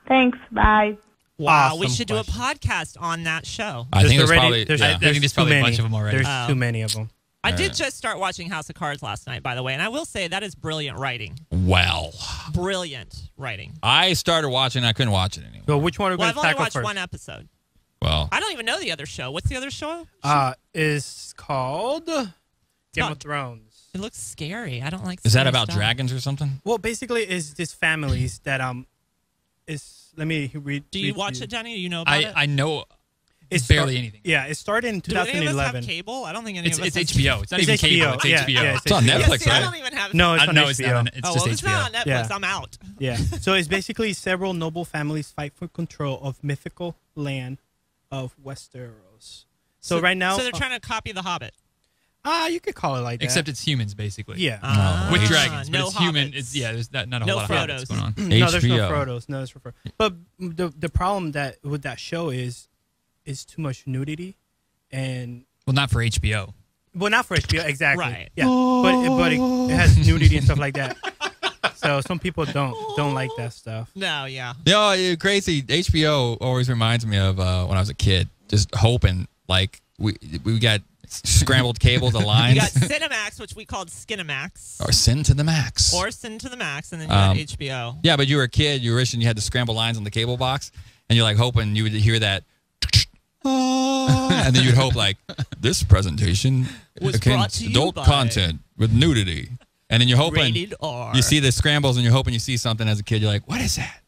Thanks. Bye. Wow, Awesome we should question. do a podcast on that show. I think it's already- probably. there's- yeah. I think there's probably a bunch of them already. There's too many of them. I did just start watching House of Cards last night, by the way, and I will say that is brilliant writing. Well, Brilliant writing. I started watching. I couldn't watch it anymore. So which one are we Well, going I've to only tackle watched first? one episode. Well, I don't even know the other show. What's the other show? Is called Game of Thrones. It looks scary. I don't like. is that scary about stuff. dragons or something? Well, basically, it's these families that is. Let me read. Do you read watch you. it, Denny? Do you know about it? I know It's barely start- anything. Yeah, it started in Do any of us 2011. have cable? I don't think any It's of us. it's have HBO. It's not even cable. It's Yeah, HBO. yeah, It's on Netflix, See, I right? don't even have. No, it's I on know HBO. it's not. It's Oh, just well, it's HBO. not on Netflix. Yeah. I'm out. Yeah. So it's basically several noble families fight for control of mythical land of Westeros. So right now, So they're trying to copy The Hobbit. you could call it like that. Except it's humans, basically. Yeah. With dragons, but no it's human. hobbits. It's there's not a No whole lot Frodos. of hobbits going on. No, there's no HBO. Frodos. No, there's no Frodos. But the problem that with that show is too much nudity, and Well, not for HBO. well, not for HBO exactly. Right. Yeah, but it has nudity and stuff like that. So some people don't like that stuff. No, yeah. No, you're crazy. HBO always reminds me of when I was a kid, just hoping like we got scrambled cables, the You lines, got Cinemax, which we called Skinemax, or Sin to the Max. or Sin to the Max, and then you got HBO. Yeah, but you were a kid. You were wishing you had the scramble lines on the cable box, and you're like hoping you would hear that. And then you'd hope like this presentation Was contains brought to you adult by- content with nudity, and then you're hoping Rated R. you see the scrambles, and you're hoping you see something as a kid. You're like, what is that?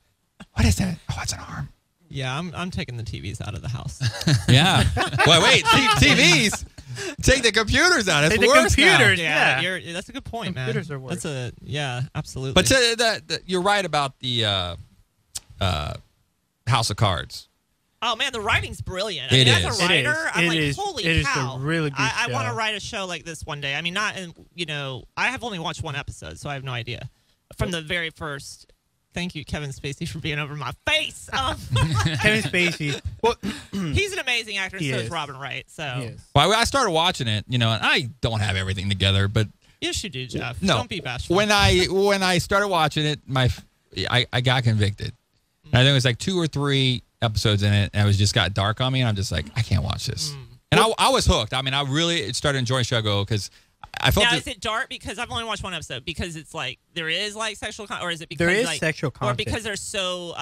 What is that? Oh, it's an arm. Yeah, I'm taking the TVs out of the house. Yeah. Well, wait, TVs. Take the computers out. It's Take the worse now. computers. Yeah, Yeah. that's a good point, Computers man. are worse. Absolutely. But you're right about the House of Cards. oh man, the writing's brilliant. It As is. a It writer, is. I'm It like, is. holy It is a cow! really good I want to show. write a show like this one day. I mean, not in I have only watched one episode, so I have no idea. From the very first. Thank you, Kevin Spacey, for being over my face. Kevin Spacey. Well, He's an amazing actor, and He so is is. Robin Wright. So he is. Well, I started watching it, and I don't have everything together, but yes, you do, Jeff. no. Don't be bashful. When I started watching it, I got convicted. And I think it was like 2 or 3 episodes in it, and it just got dark on me, and I'm just like, I can't watch this. And I was hooked. I mean, I really started enjoying the show because I felt now, is it dark because I've only watched one episode? Because it's like there is like sexual content, or is it because There is like, sexual or content. because they're so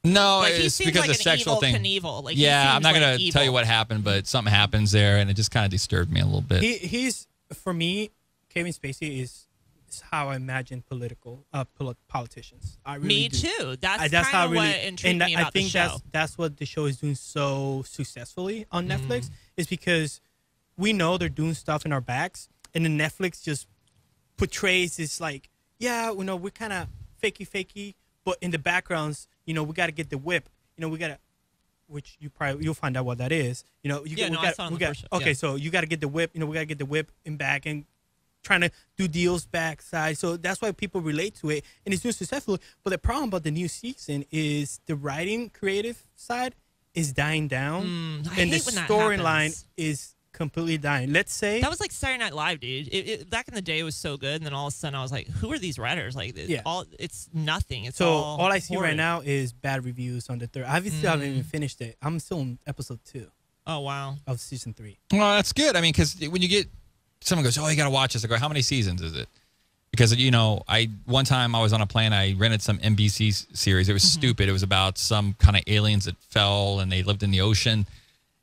no, like, he it's seems because like of an sexual evil thing. Knievel. Like, he yeah, I'm seems not like gonna tell you evil. what happened, but something happens there, and it just kind of disturbed me a little bit. He's for me, Kevin Spacey is how I imagine politicians. I really Me do. too. That's how kind of really, what intrigued and me I about think the show. that's what the show is doing so successfully on Netflix is because we know they're doing stuff in our backs, and then Netflix just portrays this like, yeah, we're kind of fakey, but in the backgrounds, we got to get the whip. We got to, which you'll find out what that is. I saw on the first show. Okay, Yeah. so you got to get the whip. We got to get the whip in back and trying to do deals backside. So that's why people relate to it, and it's doing successfully. But the problem about the new season is the writing creative side is dying down, I and the hate when that storyline happens. is completely dying. Let's say that was like Saturday Night Live, dude. Back in the day, it was so good, and then all of a sudden, I was like, "Who are these writers?" Like, it's nothing. It's so all I see horrid. right now is bad reviews on the third. I still haven't even finished it. I'm still on episode 2. Oh wow, of season 3. Well, that's good. I mean, because when you get someone goes, "Oh, you got to watch this," I go, "How many seasons is it?" Because one time I was on a plane, I rented some NBC series. It was stupid. It was about some kind of aliens that fell and they lived in the ocean.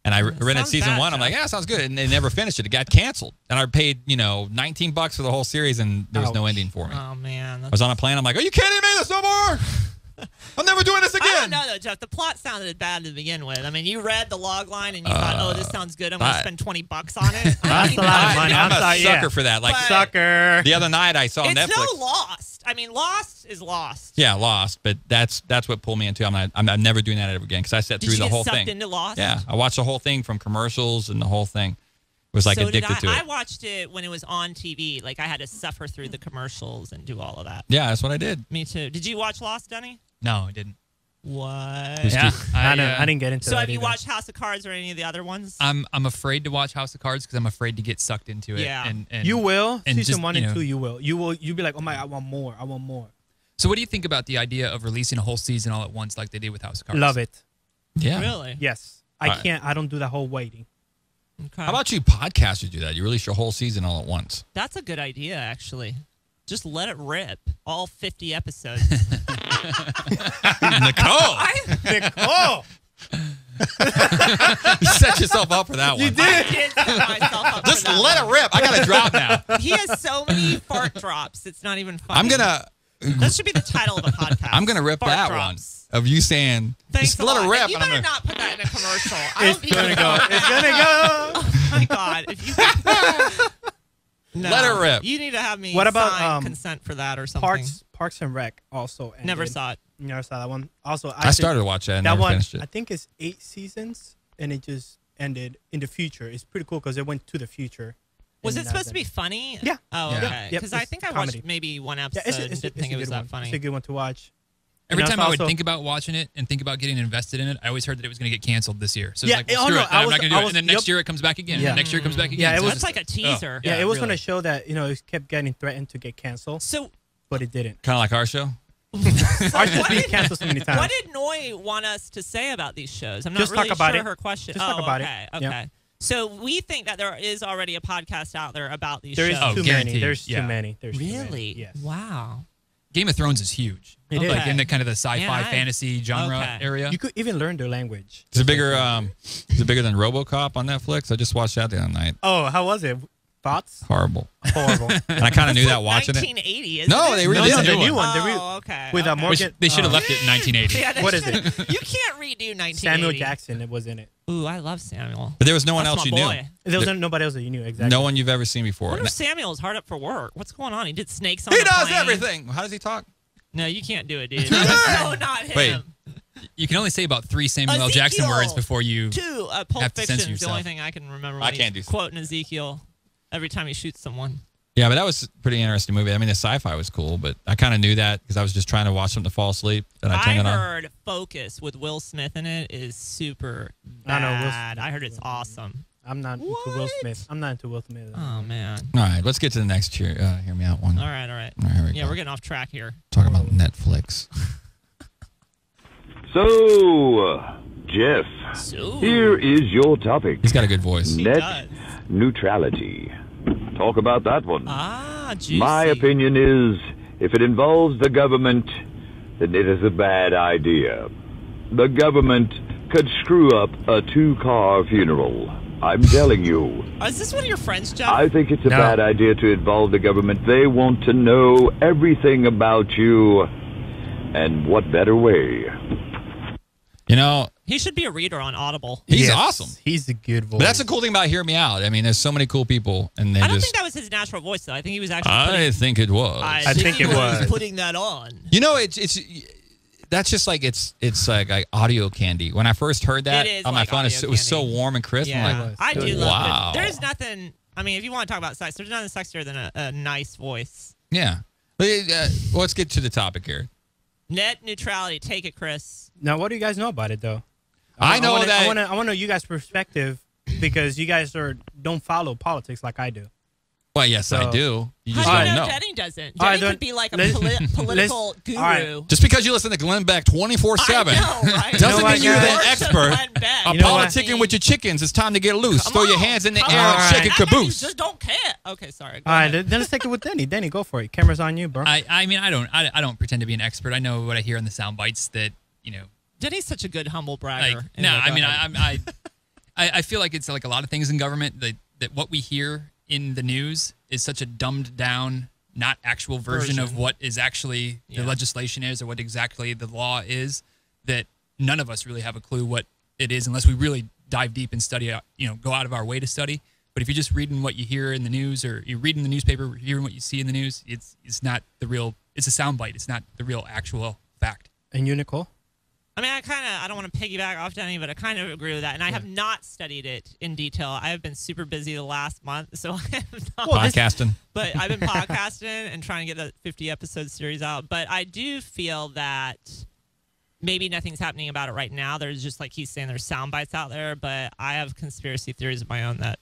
And I rented season 1. I'm like, yeah, sounds good. And they never finished it. It got canceled. And I paid, $19 for the whole series, and there was no ending for me. Oh man, I was on a plane. I'm like, are you kidding me? There's no more. I'm never doing this again. I don't know though, Jeff. The plot sounded bad to begin with. I mean, you read the log line and you thought, "Oh, this sounds good. I'm going to spend $20 on it." That's a lot of money. I'm a sucker for that. Like sucker. The other night I saw it's Netflix. It's no Lost. I mean, Lost is Lost. Yeah, Lost. But that's what pulled me into. I'm never doing that ever again because I sat through the whole thing. Did you get sucked into Lost? Yeah, I watched the whole thing from commercials and the whole thing. It was like addicted to it. I watched it when it was on TV. Like I had to suffer through the commercials and do all of that. Yeah, that's what I did. Me too. Did you watch Lost, Denny? No, I didn't. What? Yeah, I didn't get into. So that have you either. watched House of Cards or any of the other ones? I'm afraid to watch House of Cards because I'm afraid to get sucked into it. Yeah. And you will. And Season just, 1 and 2, you will. You'll be like, oh my, I want more. I want more. So what do you think about the idea of releasing a whole season all at once like they did with House of Cards? Love it. Yeah. Really? Yes. I don't do that whole waiting. Okay. How about you podcasters do that? You release your whole season all at once. That's a good idea, actually. Just let it rip. All 50 episodes. Nicole! Nicole! You set yourself up for that one. You did. I did set myself up Just for that let it rip. I got to drop now. He has so many fart drops. It's not even funny. I'm going to... That should be the title of a podcast. I'm going to rip Fart that drops. one of you saying, Thanks just a let lot. it rip. And you and I'm better gonna- not put that in a commercial. It's gonna go. It's gonna go. Oh my God. If you no, Let it rip. You need to have me What about, sign consent for that or something. Parks and Rec also ended. Never saw it. Never saw that one. Also, I started to watch that and that never one. finished it. I think it's 8 seasons, and it just ended in the future. It's pretty cool because it went to the future. Was and it supposed to be funny? Yeah. Oh, Yeah. okay. Yep, Because I it's think I comedy. watched maybe one Yeah, episode and didn't think a it was good that one. funny. It's a good one to watch. Every And time it's I would also- think about watching it and think about getting invested in it, I always heard that it was going to get canceled this year. So it's Yeah, like, well, oh, screw no, it. I I'm was- not going to I do it. was- And then next yep. year it comes back again. Yeah. And next year it comes back again. Yeah, it So was it's That's like a teaser. Yeah, it was really. going to show that it kept getting threatened to get canceled, So but it didn't. Kind of like our show? Ours has been canceled so many times. what did Noi want us to say about these shows? I'm not Just really talk about sure it. her question. Just talk about it. Okay, Yeah. okay. So we think that there is already a podcast out there about these There is shows. too many. guaranteed. There's Yeah. too many. There's too many. Really? Yes. Wow. Game of Thrones is huge. It Like is. in the kind of the sci-fi Yeah, fantasy genre okay. area. You could even learn their language. Is it bigger than RoboCop on Netflix? I just watched that the other night. Oh, how was it? Thoughts? Horrible. Horrible. And I kind of knew that watching it. 1980, isn't No, it? they really no, did the a new one. one. Oh, okay. With okay. Morgan. They should have left it in 1980. Yeah, they What is should've- it? You can't redo 1980. Samuel Jackson. It was in it. Ooh, I love Samuel. But there was no one That's else my you boy. knew. There was nobody else that you knew exactly. No one you've ever seen I before. wonder if Samuel's hard up for work. What's going on? He did snakes on He the does plane. everything. How does he talk? No, you can't do it, dude. No, not him. Wait. You can only say about 3 Samuel L. Jackson Ezekiel. words before you Two, Pulp have to Fiction censor is the only yourself. thing I can remember. I When can't he's do- quoting Ezekiel every time he shoots someone. Yeah, but that was a pretty interesting movie. I mean, the sci-fi was cool, but I kind of knew that because I was just trying to watch something to fall asleep, and I turned it on. heard Focus with Will Smith in it is super I know, Will bad. I heard it's awesome. I'm not into Will Smith. I'm not into Will Smith. Oh man. All right, let's get to the next hear me out one. All right, all right. All right, here we Yeah, go. we're getting off track here. Talking about Netflix. So, Jeff, here is your topic. He's got a good voice. Net neutrality. Talk about that one. Ah, juicy. My opinion is, if it involves the government, then it is a bad idea. The government could screw up a 2-car funeral. I'm telling you. Is this one of your friends, Jeff? I think it's a bad idea to involve the government. They want to know everything about you. And what better way? You know, He should be a reader on Audible. he's awesome. He's a good voice. But that's the cool thing about Hear Me Out. I mean, there's so many cool people, and they I don't just. think that was his natural voice, though. I think he was actually. I think it was. I think he was putting that on. You know, it's that's just like it's like audio candy. When I first heard that It is on my like phone, audio it was so candy. warm and crisp. Yeah, I'm like, I do love wow. it. There's nothing. I mean, if you want to talk about sex, there's nothing sexier than a nice voice. Yeah. Let's get to the topic here. Net neutrality. Take it, Chris. Now, what do you guys know about it, though? I know wanna, that- I want to know you guys' perspective because you guys don't follow politics like I do. Well, yes, I So- do. You just How do don't you know know. Denny doesn't? All right, Denny could be like a political guru. right. Just because you listen to Glenn Beck 24/7 I know, right? doesn't You know what, mean you're the guys? expert. Glenn Beck. A You know what? politicking with your chickens. It's time to get loose. Come Throw your on. hands in the Come air and on. shake a I know you caboose. just don't care. Okay, sorry. Go All right, ahead. then let's take it with Denny. Denny, go for it. Camera's on you, bro. I mean, I don't pretend to be an expert. I know what I hear on the sound bites that, you know, Denny's such a good humble bragger. like, Anyway, no, I go mean, ahead. I feel like it's like a lot of things in government that what we hear in the news is such a dumbed down, not actual version of what is actually the legislation is or what exactly the law is, that none of us really have a clue what it is unless we really dive deep and study, go out of our way to study. But if you're just reading what you hear in the news or you're reading the newspaper, hearing what you see in the news, it's not the real, it's a soundbite. It's not the real actual fact. And you, Nicole? I mean, I don't want to piggyback off Denny, but I kind of agree with that. And I have not studied it in detail. I have been super busy the last month, so I have not. Podcasting. But I've been podcasting and trying to get a 50-episode series out. But I do feel that maybe nothing's happening about it right now. There's just, like he's saying, there's sound bites out there. But I have conspiracy theories of my own that,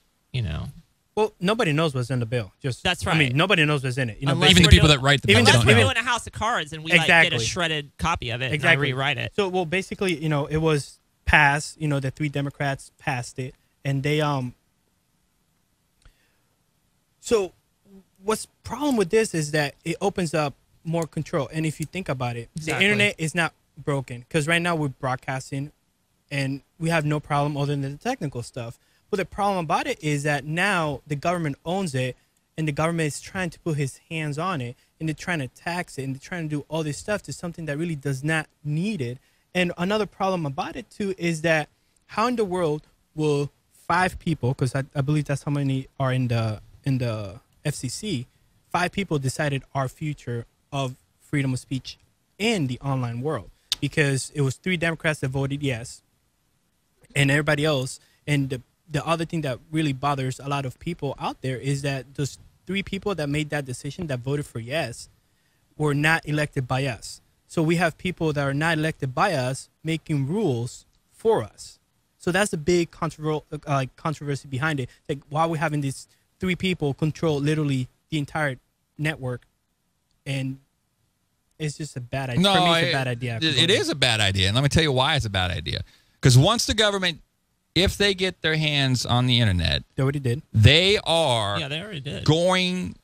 Well, nobody knows what's in the bill. That's I right. mean, nobody knows what's in it. Unless even the we're people doing- that write the bill Unless don't we're know. doing a house of cards and we like get a shredded copy of it and I rewrite it. So, well, basically, it was passed. The 3 Democrats passed it, and they So, what's problem with this is that it opens up more control. And if you think about it, Exactly. the internet is not broken because right now we're broadcasting, and we have no problem other than the technical stuff. But the problem about it is that now the government owns it, and the government is trying to put his hands on it, and they're trying to tax it, and they're trying to do all this stuff to something that really does not need it. And another problem about it too is that how in the world will 5 people, because I believe that's how many are in the FCC, 5 people decided our future of freedom of speech in the online world, because it was 3 Democrats that voted yes, and everybody else. And the other thing that really bothers a lot of people out there is that those 3 people that made that decision, that voted for yes, were not elected by us. So we have people that are not elected by us making rules for us. So that's the big controversy behind it. Like, why are we having these 3 people control literally the entire network? And it's just a bad idea. No, For me, it's a bad idea. It is a bad idea. And let me tell you why it's a bad idea. Because once the government, if they get their hands on the internet, they already did. They are they already did. Going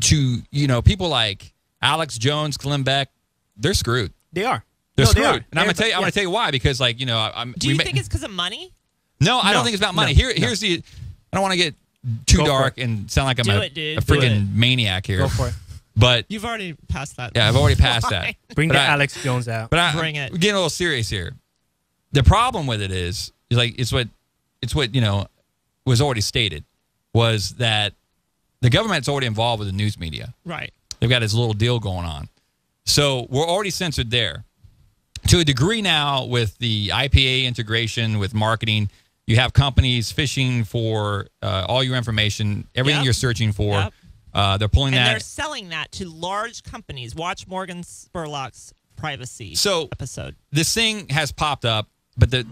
to, people like Alex Jones, Glenn Beck, they're screwed. They are. They're No, they screwed. are. And I'm gonna tell you why. Because do Do you think it's because of money? No, I don't think it's about money. Here's the. I don't want to get too dark and sound like I'm a freaking maniac here. Go for it. But You've already passed that. yeah, I've already passed that. Bring But the I- Alex Jones out. But Bring it. We're getting a little serious here. The problem with it is like it's what was already stated, was that the government's already involved with the news media. Right. They've got this little deal going on. So we're already censored there. To a degree now, with the IPA integration with marketing, you have companies fishing for all your information, everything Yep. you're searching for. Yep. They're pulling And that. they're selling that to large companies. Watch Morgan Spurlock's privacy episode. This thing has popped up, but the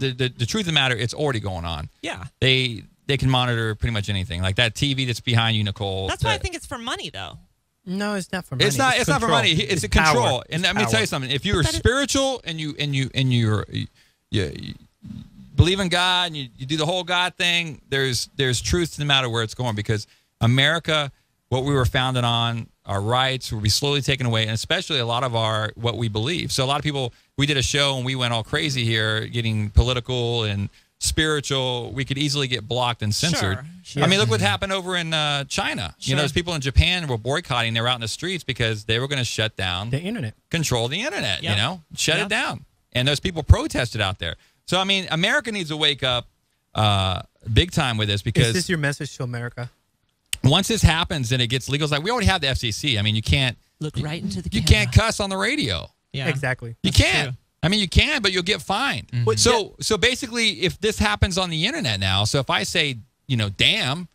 truth of the matter, it's already going on. Yeah. They can monitor pretty much anything. Like that TV that's behind you, Nicole. That's why I think it's for money, though. No, it's not for money. It's not for control. money. It's a power. control. And It's let me tell power. you something. If you're spiritual and you believe in God and you do the whole God thing, there's truth no matter where it's going, because America, what we were founded on, our rights will be slowly taken away, and especially a lot of what we believe. So a lot of people, we did a show and we went all crazy here, getting political and spiritual. We could easily get blocked and censored. Sure. I mean, look what happened over in China. Sure. There's people in Japan who were boycotting. They were out in the streets because they were going to shut down the internet, control the internet. Yep. Shut Yep. it down. And those people protested out there. So I mean, America needs to wake up big time with this, because Is this your message to America? once this happens and it gets legal, it's like we already have the FCC. I mean, you can't Look right into the you camera. can't cuss on the radio. Yeah. Exactly. You can't. true. I mean, you can, but you'll get fined. So basically, if this happens on the internet now, so if I say, damn,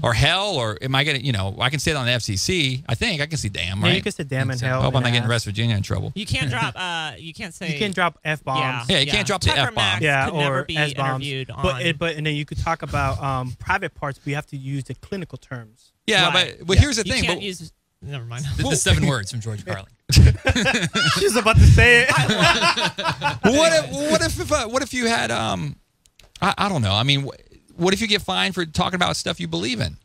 or hell, or am I going to, I can say it on the FCC. I think I can say damn, right? Yeah, you can say damn and hell. I hope I'm not getting ass. West Virginia in trouble. You can't drop. You can't say. You can't drop F-bombs. Yeah, you can't drop the Tucker F-bomb. Max Yeah, could or never be S-bombs. interviewed on. But and then you could talk about private parts, but you have to use the clinical terms. Yeah, Right. but here's the You thing. can't but- use. Never mind. The 7 words from George Carlin. She was about to say it. What if you had I don't know. I mean, what if you get fined for talking about stuff you believe in?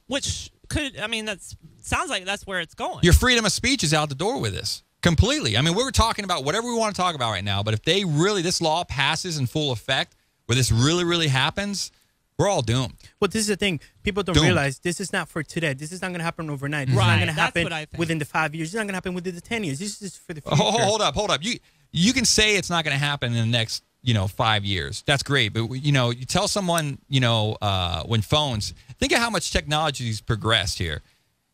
Which could, I mean, that's sounds like that's where it's going. Your freedom of speech is out the door with this completely. I mean, we're talking about whatever we want to talk about right now, but if this law passes in full effect, where this really happens, we're all doomed. Well, this is the thing. People don't realize this is not for today. This is not going to happen overnight. This is not going to happen within the 5 years. It's not going to happen within the 10 years. This is for the future. Hold up. You can say it's not going to happen in the next 5 years. That's great, but you tell someone when phones. Think of how much technology's progressed here.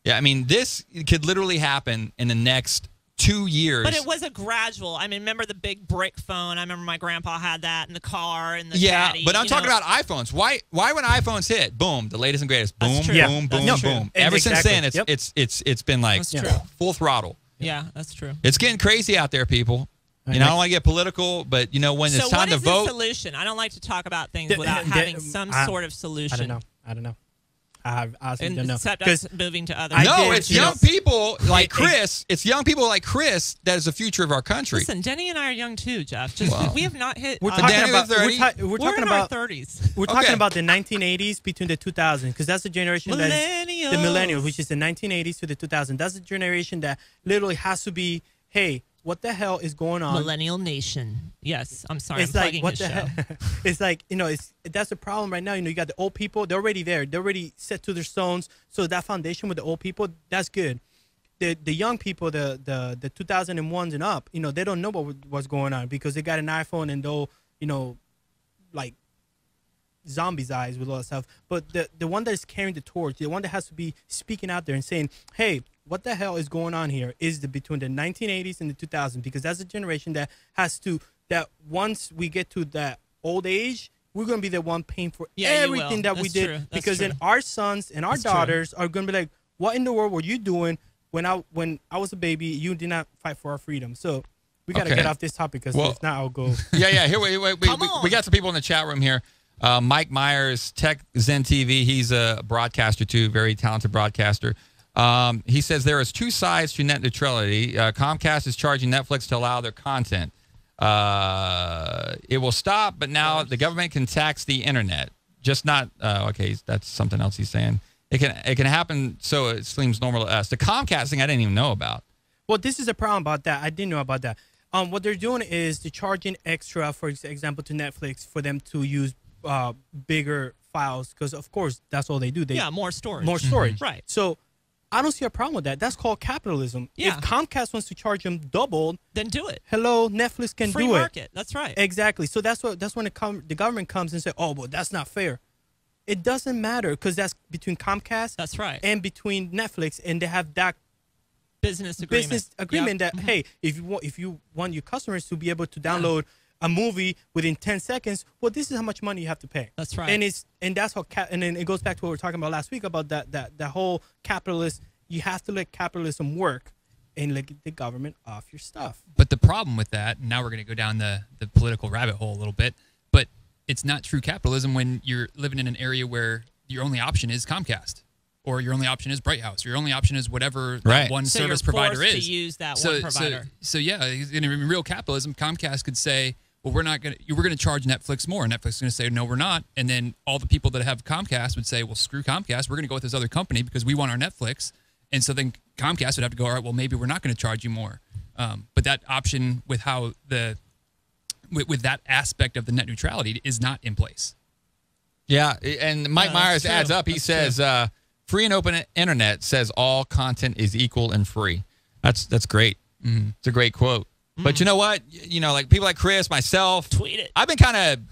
Yeah, I mean this could literally happen in the next 2 years. But it was a gradual. I mean, remember the big brick phone? I remember my grandpa had that in the car and the caddy, but I'm talking about iPhones. Why when iPhones hit, boom, the latest and greatest, boom, boom. Ever since then, it's been like full throttle. Yeah, that's true. It's getting crazy out there, people. I don't want to get political, but when it's time to vote. So what is the solution? I don't like to talk about things without having some sort of solution. I don't know. I honestly don't know. Except us moving to other. It's young people like Kris. It's young people like Kris that is the future of our country. Listen, Denny and I are young too, Jeff. We have not hit. We're talking about. We're in our 30s. We're talking about the 1980s between the 2000s, because that's the generation that is the millennials, which is the 1980s to the 2000s. That's the generation that literally has to be. Hey, what the hell is going on? Millennial Nation. Yes, I'm sorry. It's I'm like plugging what his the show. hell? It's like that's the problem right now. You got the old people. They're already there. They're already set to their stones. So that foundation with the old people, that's good. The young people, the 2001s and up, they don't know what's going on because they got an iPhone and they'll like zombies' eyes with all that stuff. But the one that is carrying the torch, the one that has to be speaking out there and saying, hey, what the hell is going on here is between the 1980s and the 2000s, because that's a generation that has to, that once we get to that old age, we're going to be the one paying for everything that we did. Because then our sons and our daughters are going to be like, what in the world were you doing when I was a baby? You did not fight for our freedom. So we got to get off this topic, because if not, I'll go. Yeah. Here, we got some people in the chat room here. Mike Myers, Tech Zen TV. He's a broadcaster too, very talented broadcaster. He says there is two sides to net neutrality. Comcast is charging Netflix to allow their content. It will stop, but now the government can tax the internet. Just not okay. That's something else he's saying. It can happen, so it seems normal to us. The Comcast thing I didn't even know about. Well, this is a problem about that. I didn't know about that. What they're doing is they're charging extra, for example, to Netflix for them to use bigger files, because of course that's all they do. More storage. More storage. Right. So I don't see a problem with that. That's called capitalism. Yeah. If Comcast wants to charge them double, then do it. Hello, Netflix can Free do it. market. That's right. Exactly. So that's when the government comes and say, "Oh, well, that's not fair." It doesn't matter, because that's between Comcast. That's right. And between Netflix, and they have that business agreement. That hey, if you want your customers to be able to download a movie within 10 seconds, well, this is how much money you have to pay. That's right. And that's how and then it goes back to what we were talking about last week about that whole capitalist. You have to let capitalism work and let the government off your stuff. But the problem with that, and now we're going to go down the political rabbit hole a little bit, but it's not true capitalism when you're living in an area where your only option is Comcast, or your only option is Bright House, or your only option is whatever that one service provider is. To use that one provider. So yeah, in real capitalism, Comcast could say, well, we're going to charge Netflix more. And Netflix is going to say, no, we're not. And then all the people that have Comcast would say, well, screw Comcast. We're going to go with this other company because we want our Netflix. And so then Comcast would have to go, all right, well, maybe we're not going to charge you more. But that option with how with that aspect of the net neutrality is not in place. Yeah, and Mike Myers adds up. He says, free and open internet says all content is equal and free. That's great. Mm-hmm. It's a great quote. But you know what? Like people like Kris, myself, tweet it. I've been kind of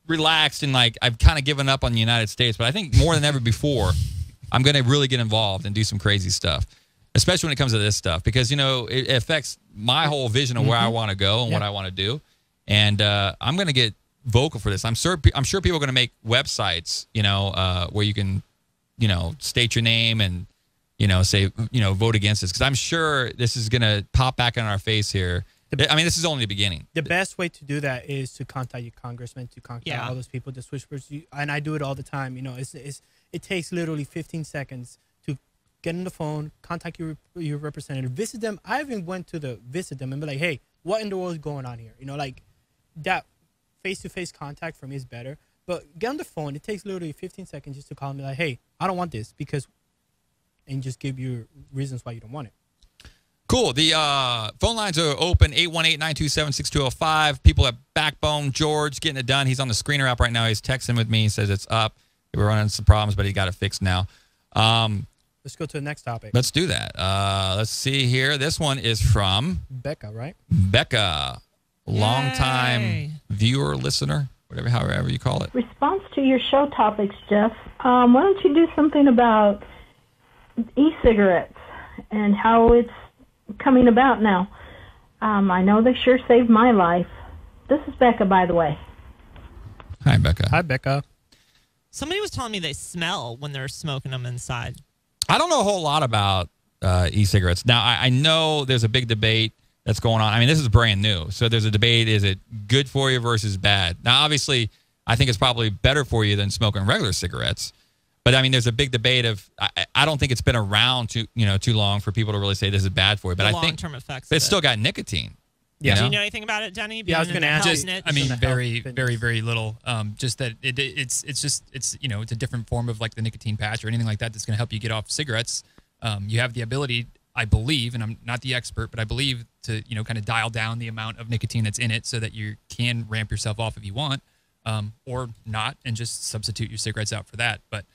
relaxed and I've kind of given up on the United States. But I think more than ever before, I'm going to really get involved and do some crazy stuff, especially when it comes to this stuff, because it affects my whole vision of where I want to go and what I want to do. And I'm going to get vocal for this. I'm sure people are going to make websites, where you can state your name and, say, vote against this. Because I'm sure this is going to pop back in our face here. I mean, this is only the beginning. The best way to do that is to contact your congressman, to contact all those people, the switchboards. And I do it all the time. It takes literally 15 seconds to get on the phone, contact your representative, visit them. I even went to visit them and be like, hey, what in the world is going on here? That face-to-face contact for me is better. But get on the phone. It takes literally 15 seconds just to call me like, hey, I don't want this and just give you reasons why you don't want it. Cool. The phone lines are open, 818-927-6205. People at Backbone, George, getting it done. He's on the screener app right now. He's texting with me. He says it's up. We were running some problems, but he got it fixed now. Let's go to the next topic. Let's do that. Let's see here. This one is from... Becca, right? Becca, longtime viewer, listener, however you call it. Response to your show topics, Jeff. Why don't you do something about e-cigarettes and how it's coming about now? I know they sure saved my life. This is Becca, by the way. Hi, Becca. Hi, Becca. Somebody was telling me they smell when they're smoking them inside. I don't know a whole lot about e-cigarettes. Now, I know there's a big debate that's going on. I mean, this is brand new. So there's a debate, is it good for you versus bad? Now, obviously, I think it's probably better for you than smoking regular cigarettes. But, I mean, there's a big debate of, I don't think it's been around too long for people to really say this is bad for you. But I think long-term effects. It's still got nicotine. Yeah. Do you know anything about it, Denny? Yeah, I was going to ask. I mean, very, very, very little. Just that it's a different form of like the nicotine patch or anything like that that's going to help you get off cigarettes. You have the ability, I believe, and I'm not the expert, but I believe to kind of dial down the amount of nicotine that's in it so that you can ramp yourself off if you want, or not, and just substitute your cigarettes out for that. But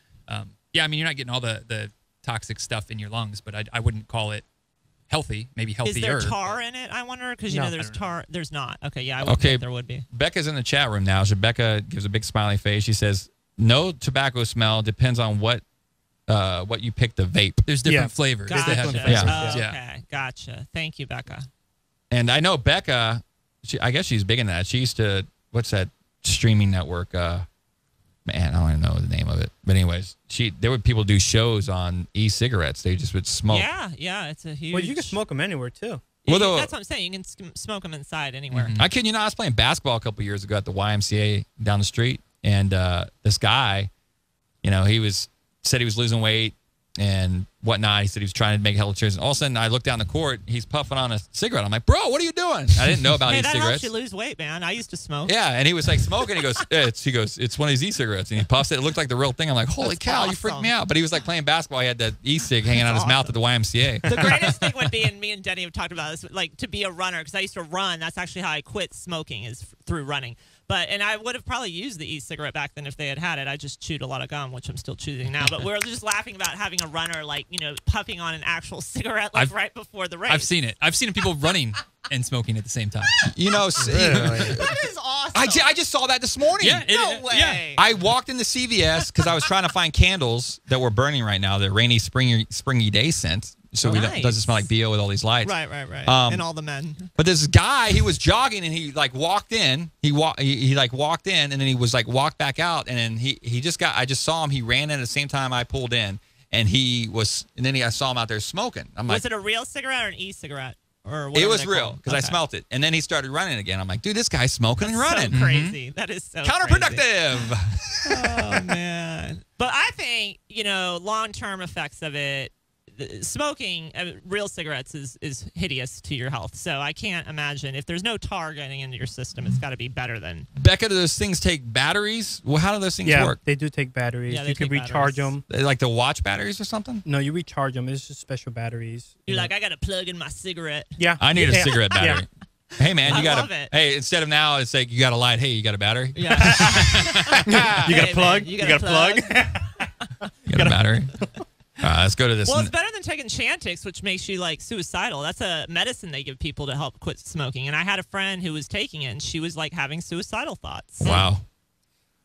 yeah, I mean, you're not getting all the toxic stuff in your lungs, but I wouldn't call it healthy, maybe healthier. Is there tar in it, I wonder? Because, there's tar. There's not. Okay, yeah, I would think there would be. Becca's in the chat room now. So Becca gives a big smiley face. She says, no tobacco smell, depends on what you pick to vape. There's different flavors. Gotcha. They have different flavors. Okay, gotcha. Thank you, Becca. And I know Becca, I guess she's big in that. She used to, what's that streaming network? Man, I don't even know the name of it. But anyways, there would people do shows on e-cigarettes. They just would smoke. Yeah, it's a huge... Well, you can smoke them anywhere, too. Yeah, that's what I'm saying. You can smoke them inside anywhere. I kid you not, I was playing basketball a couple years ago at the YMCA down the street, and this guy, said he was losing weight and whatnot. He said he was trying to make hella cheers. And all of a sudden, I looked down the court. He's puffing on a cigarette. I'm like, bro, what are you doing? I didn't know about e-cigarettes. That helps you lose weight, man. I used to smoke. Yeah, and he was like smoking. He goes, it's one of these e-cigarettes. And he puffs it. It looked like the real thing. I'm like, holy cow, you freaked me out. But he was like playing basketball. He had that e-cig hanging out his mouth at the YMCA. The greatest thing would be, and me and Denny have talked about this, like to be a runner, because I used to run. That's actually how I quit smoking, is through running. And I would have probably used the e-cigarette back then if they had it. I just chewed a lot of gum, which I'm still chewing now. But we're just laughing about having a runner, puffing on an actual cigarette, right before the race. I've seen it. I've seen people running and smoking at the same time. Really? That is awesome. I just saw that this morning. Yeah, no way. Yeah. I walked into CVS because I was trying to find candles that were burning right now, the rainy, springy day scent. So it doesn't smell like BO with all these lights. Right. And all the men. But this guy, he was jogging and he walked in. He walked in and then he was walked back out and then I just saw him. He ran in at the same time I pulled in and I saw him out there smoking. Was it a real cigarette or an e-cigarette? It was real because I smelt it. And then he started running again. I'm like, dude, this guy's smoking and running. So crazy. That is so counterproductive. Oh, man. But I think, long-term effects of it, smoking real cigarettes is hideous to your health. So I can't imagine if there's no tar getting into your system, it's got to be better than. Becca, do those things take batteries? Well, how do those things work? They do take batteries. Yeah, you can recharge them. Like the watch batteries or something? No, you recharge them. It's just special batteries. You're like, I got to plug in my cigarette. Yeah. I need a cigarette battery. Yeah. Hey, man, you got to. Hey, instead of now, it's like you got a light. Hey, you got a battery? Yeah. You got a plug? You got a plug? You got a battery? Let's go to this. Well, it's better than taking Chantix, which makes you suicidal. That's a medicine they give people to help quit smoking. And I had a friend who was taking it, and she was having suicidal thoughts. Wow.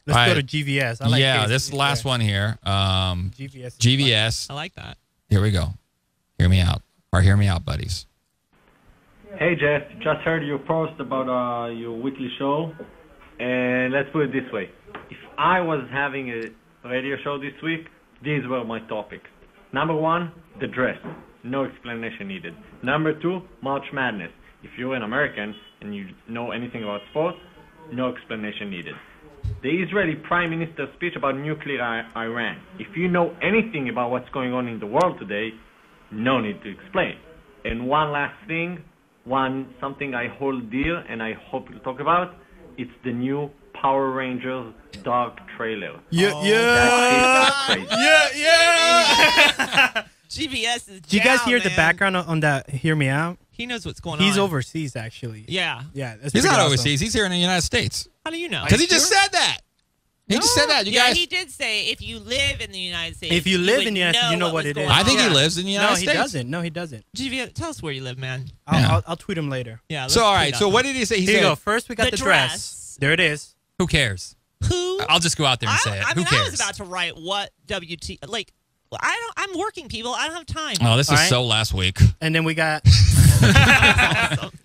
Let's go to GVS. I like this last one here. GVS. I like that. Here we go. Hear me out. Or hear me out, buddies. Hey, Jeff. Just heard your post about your weekly show. And let's put it this way. If I was having a radio show this week, These were my topics. Number 1, the dress. No explanation needed. Number 2, March Madness. If you're an American and you know anything about sports, no explanation needed. The Israeli Prime Minister's speech about nuclear Iran. If you know anything about what's going on in the world today, no need to explain. And one last thing, something I hold dear and I hope you'll talk about, it's the new Power Rangers dog trailer. Yeah. GVS is Did you guys down, hear the man. background on that? Hear me out. He knows what's going He's on. overseas, actually. Yeah. Yeah. That's He's pretty not awesome. overseas. He's here in the United States. How do you know? Because he just said that. He just said that. You yeah, guys. he did say if you live in the United States. If you live would in the United States, you know what it is. I think he Yeah. lives in the United No, States. he doesn't. No, he doesn't. GVS, tell us where you live, man. I'll tweet him later. Yeah. So, all right. So, what did he say? He Here you said, go. First, we got the dress. There it is. Who cares? Who? I'll just go out there and say it. I Who mean, cares? I was about to write what WT like. I'm working, people. I don't have time. Oh, this All is right. so last week. And then we got.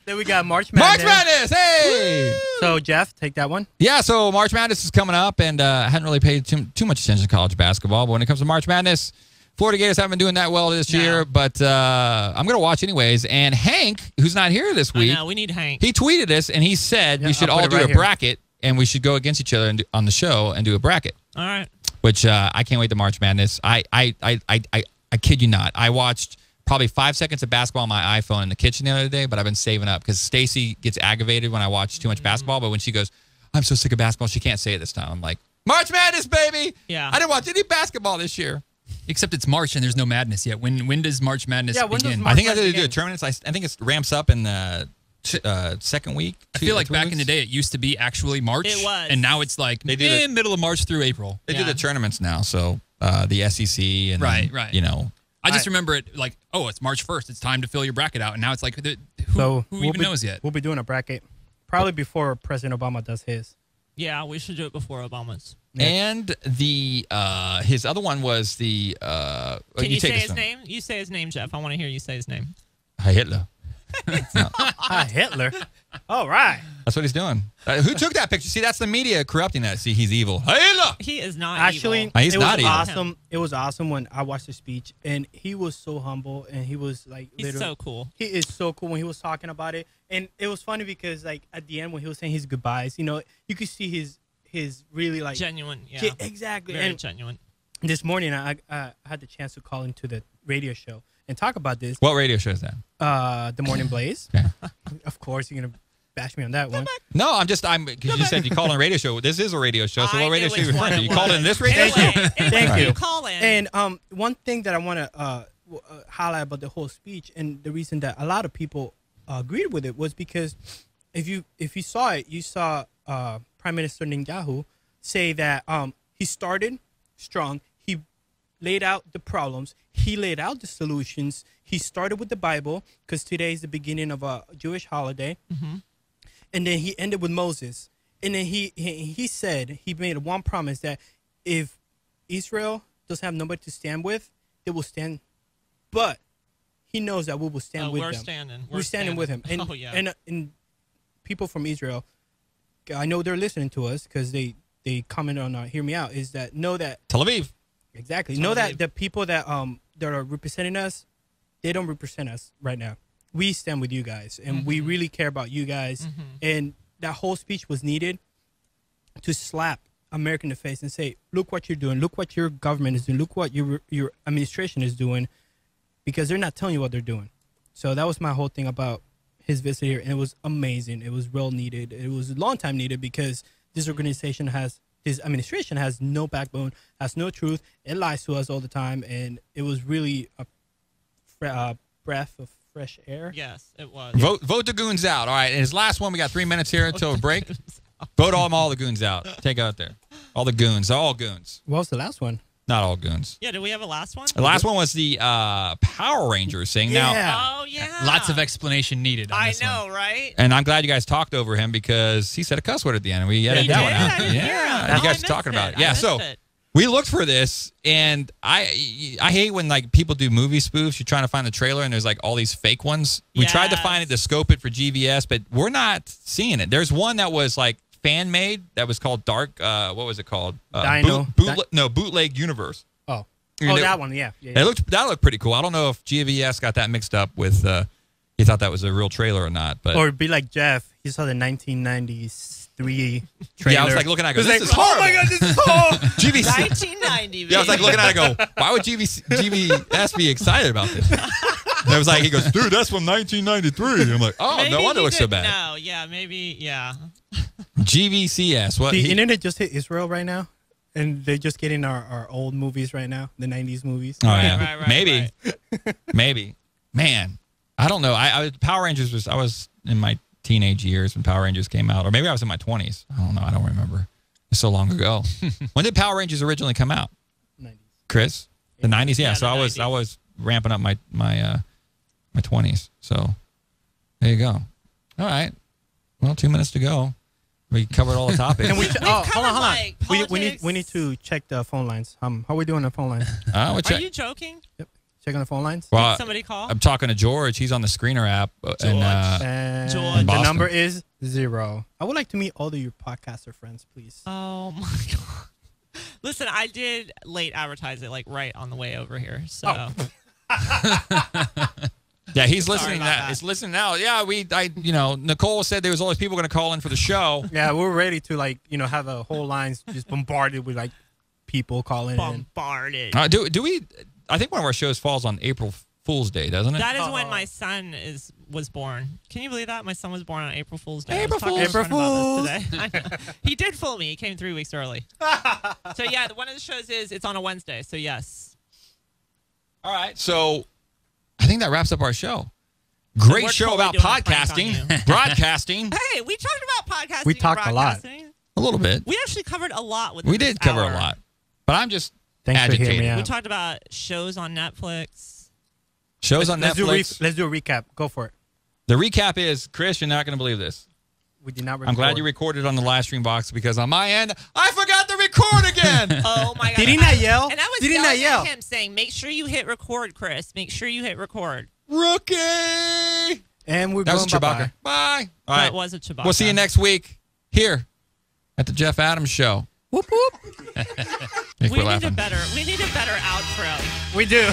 Then we got March Madness. March Madness, hey! So Jeff, take that one. Yeah, so March Madness is coming up, and I hadn't really paid too much attention to college basketball, but when it comes to March Madness, Florida Gators haven't been doing that well this year, but I'm going to watch anyways. And Hank, who's not here this week, I know, we need Hank. he tweeted us, and he said we should I'll put all it do right a here. bracket, and we should go against each other on the show and do a bracket, All right. which I can't wait to March Madness. I kid you not. I watched probably 5 seconds of basketball on my iPhone in the kitchen the other day, but I've been saving up because Stacy gets aggravated when I watch too much basketball. But when she goes, I'm so sick of basketball, she can't say it this time. I'm like, March Madness, baby. Yeah. I didn't watch any basketball this year. Except it's March and there's no madness yet. When does March Madness begin? I think after they do the tournaments, I think it ramps up in the second week. I feel like back in the day, it used to be actually March. It was. And now it's like They do the- middle of March through April. They do the tournaments now, so the SEC and Right. you know. I just remember it like, oh, it's March 1st. It's time to fill your bracket out. And now it's like, who even knows yet? We'll be doing a bracket probably before President Obama does his. Yeah, we should do it before Obama's. And the his other one was the Can you say his name? You say his name, Jeff. I want to hear you say his name. Hi Hitler. Hi Hitler. All right. That's what he's doing. Who took that picture? See, that's the media corrupting that. See, he's evil. Hi Hitler. He is not Actually, evil. He's it not was evil. awesome. It was awesome when I watched the speech, and he was so humble, and he was like, He's literally- so cool. He is so cool when he was talking about it, and it was funny because like at the end when he was saying his goodbyes, you know, you could see his really like Genuine, yeah. exactly. Very And genuine. this morning I had the chance to call into the radio show and talk about this. What radio show is that? The Morning Blaze. Of course, you're gonna bash me on that one. No, because you said you called on a radio show. This is a radio show, so what radio show are you referring to? You called in this radio show? Thank you. Call in. And one thing that I want to highlight about the whole speech, and the reason that a lot of people agreed with it was because if you saw it, you saw Prime Minister Netanyahu say that he started strong. He laid out the problems. He laid out the solutions. He started with the Bible because today is the beginning of a Jewish holiday. Mm-hmm. And then he ended with Moses. And then he said, he made one promise that if Israel doesn't have nobody to stand with, they will stand. But he knows that we will stand with we're them. standing. We're standing with him. And, Oh, yeah. and people from Israel, I know they're listening to us because they commented on Hear Me Out, is that know that Tel Aviv. Exactly. Tel Know Aviv. that the people that are representing us, they don't represent us right now. We stand with you guys, and we really care about you guys. And that whole speech was needed to slap America in the face and say, look what you're doing. Look what your government is doing. Look what your administration is doing, because they're not telling you what they're doing. So that was my whole thing about his visit here, and it was amazing. It was well needed. It was a long time needed because this administration has no backbone, has no truth. It lies to us all the time, and it was really a breath of fresh air. Yes, it was. Vote the goons out. All right, and his last one, we got 3 minutes here until a break. Vote all the goons out. Take out there. All the goons. All goons. What was the last one? Not all goons. Yeah, did we have a last one? The last one was the Power Rangers thing. Now, Oh, yeah. Lots of explanation needed on I this know, one. right? and I'm glad you guys talked over him because he said a cuss word at the end. And we edited He that did? one I out. didn't hear him. Yeah, Oh, you guys I are missed talking about it. it. Yeah, I so missed it. we looked for this, and I hate when like people do movie spoofs. You're trying to find the trailer, and there's like all these fake ones. We tried to find it to scope it for GVS, but we're not seeing it. There's one that was like fan made that was called Dark. What was it called? Dino. Bootleg Universe. Oh. Oh, that one, yeah. That looked pretty cool. I don't know if GVS got that mixed up with. He thought that was a real trailer or not, but or it'd be like Jeff. He saw the 1993 trailer. Yeah, I was like looking at it. I go, this is oh horrible. my god, this is horrible. GVC. 1990. Yeah, I was like looking at it. I go, why would GVS be excited about this? And I was like, he goes, dude, that's from 1993. And I'm like, oh, Maybe no wonder it looks so bad. No, yeah, maybe, yeah. GVCS. What? The internet just hit Israel right now, and they're just getting our old movies right now, the 90s movies. Oh, yeah. Maybe. Maybe. Man, I don't know. Power Rangers I was in my teenage years when Power Rangers came out, or maybe I was in my 20s. I don't know. I don't remember. It's so long ago. When did Power Rangers originally come out? 90s. Chris? The 90s? Yeah, so I 90s. was ramping up my 20s. So there you go. All right. Well, 2 minutes to go. We covered all the topics. And hold on. Like, we need to check the phone lines. How are we doing on the phone lines? Are you joking? Yep. Check on the phone lines. Well, Did somebody call? I'm talking to George. He's on the screener app. And George. the number is 0. I would like to meet all of your podcaster friends, please. Oh my god! Listen, I did late advertise it like right on the way over here. So yeah, he's listening now. He's listening now. Yeah, Nicole said there was always people going to call in for the show. Yeah, we're ready to have a whole line just bombarded with people calling in. Bombarded. Do we? I think one of our shows falls on April Fool's Day, doesn't it? That is when my son was born. Can you believe that? My son was born on April Fool's Day. April Fool's. Today. He did fool me. He came 3 weeks early. So yeah, one of the shows it's on a Wednesday. So yes. All right. So I think that wraps up our show. Great we're show totally about doing a prank on podcasting, broadcasting. Hey, we talked about podcasting. We talked and a lot. A little bit. We actually covered a lot with We this did cover hour. a lot. But I'm just Thanks for hearing agitated. me out. We talked about shows on Netflix. Shows on Netflix. Let's do a recap. Go for it. The recap is, Chris, you're not going to believe this. We did not record. I'm glad you recorded on the live stream box because on my end, I forgot to record again. Oh my god! Did he not yell? And I was Did he not yelling yell? at him saying, "Make sure you hit record, Chris. Make sure you hit record." Rookie. And we're That was going a Chewbacca. Bye. All right. That was a Chewbacca. We'll see you next week here at the Jeff Adams Show. Whoop whoop. We need a better outro. We do.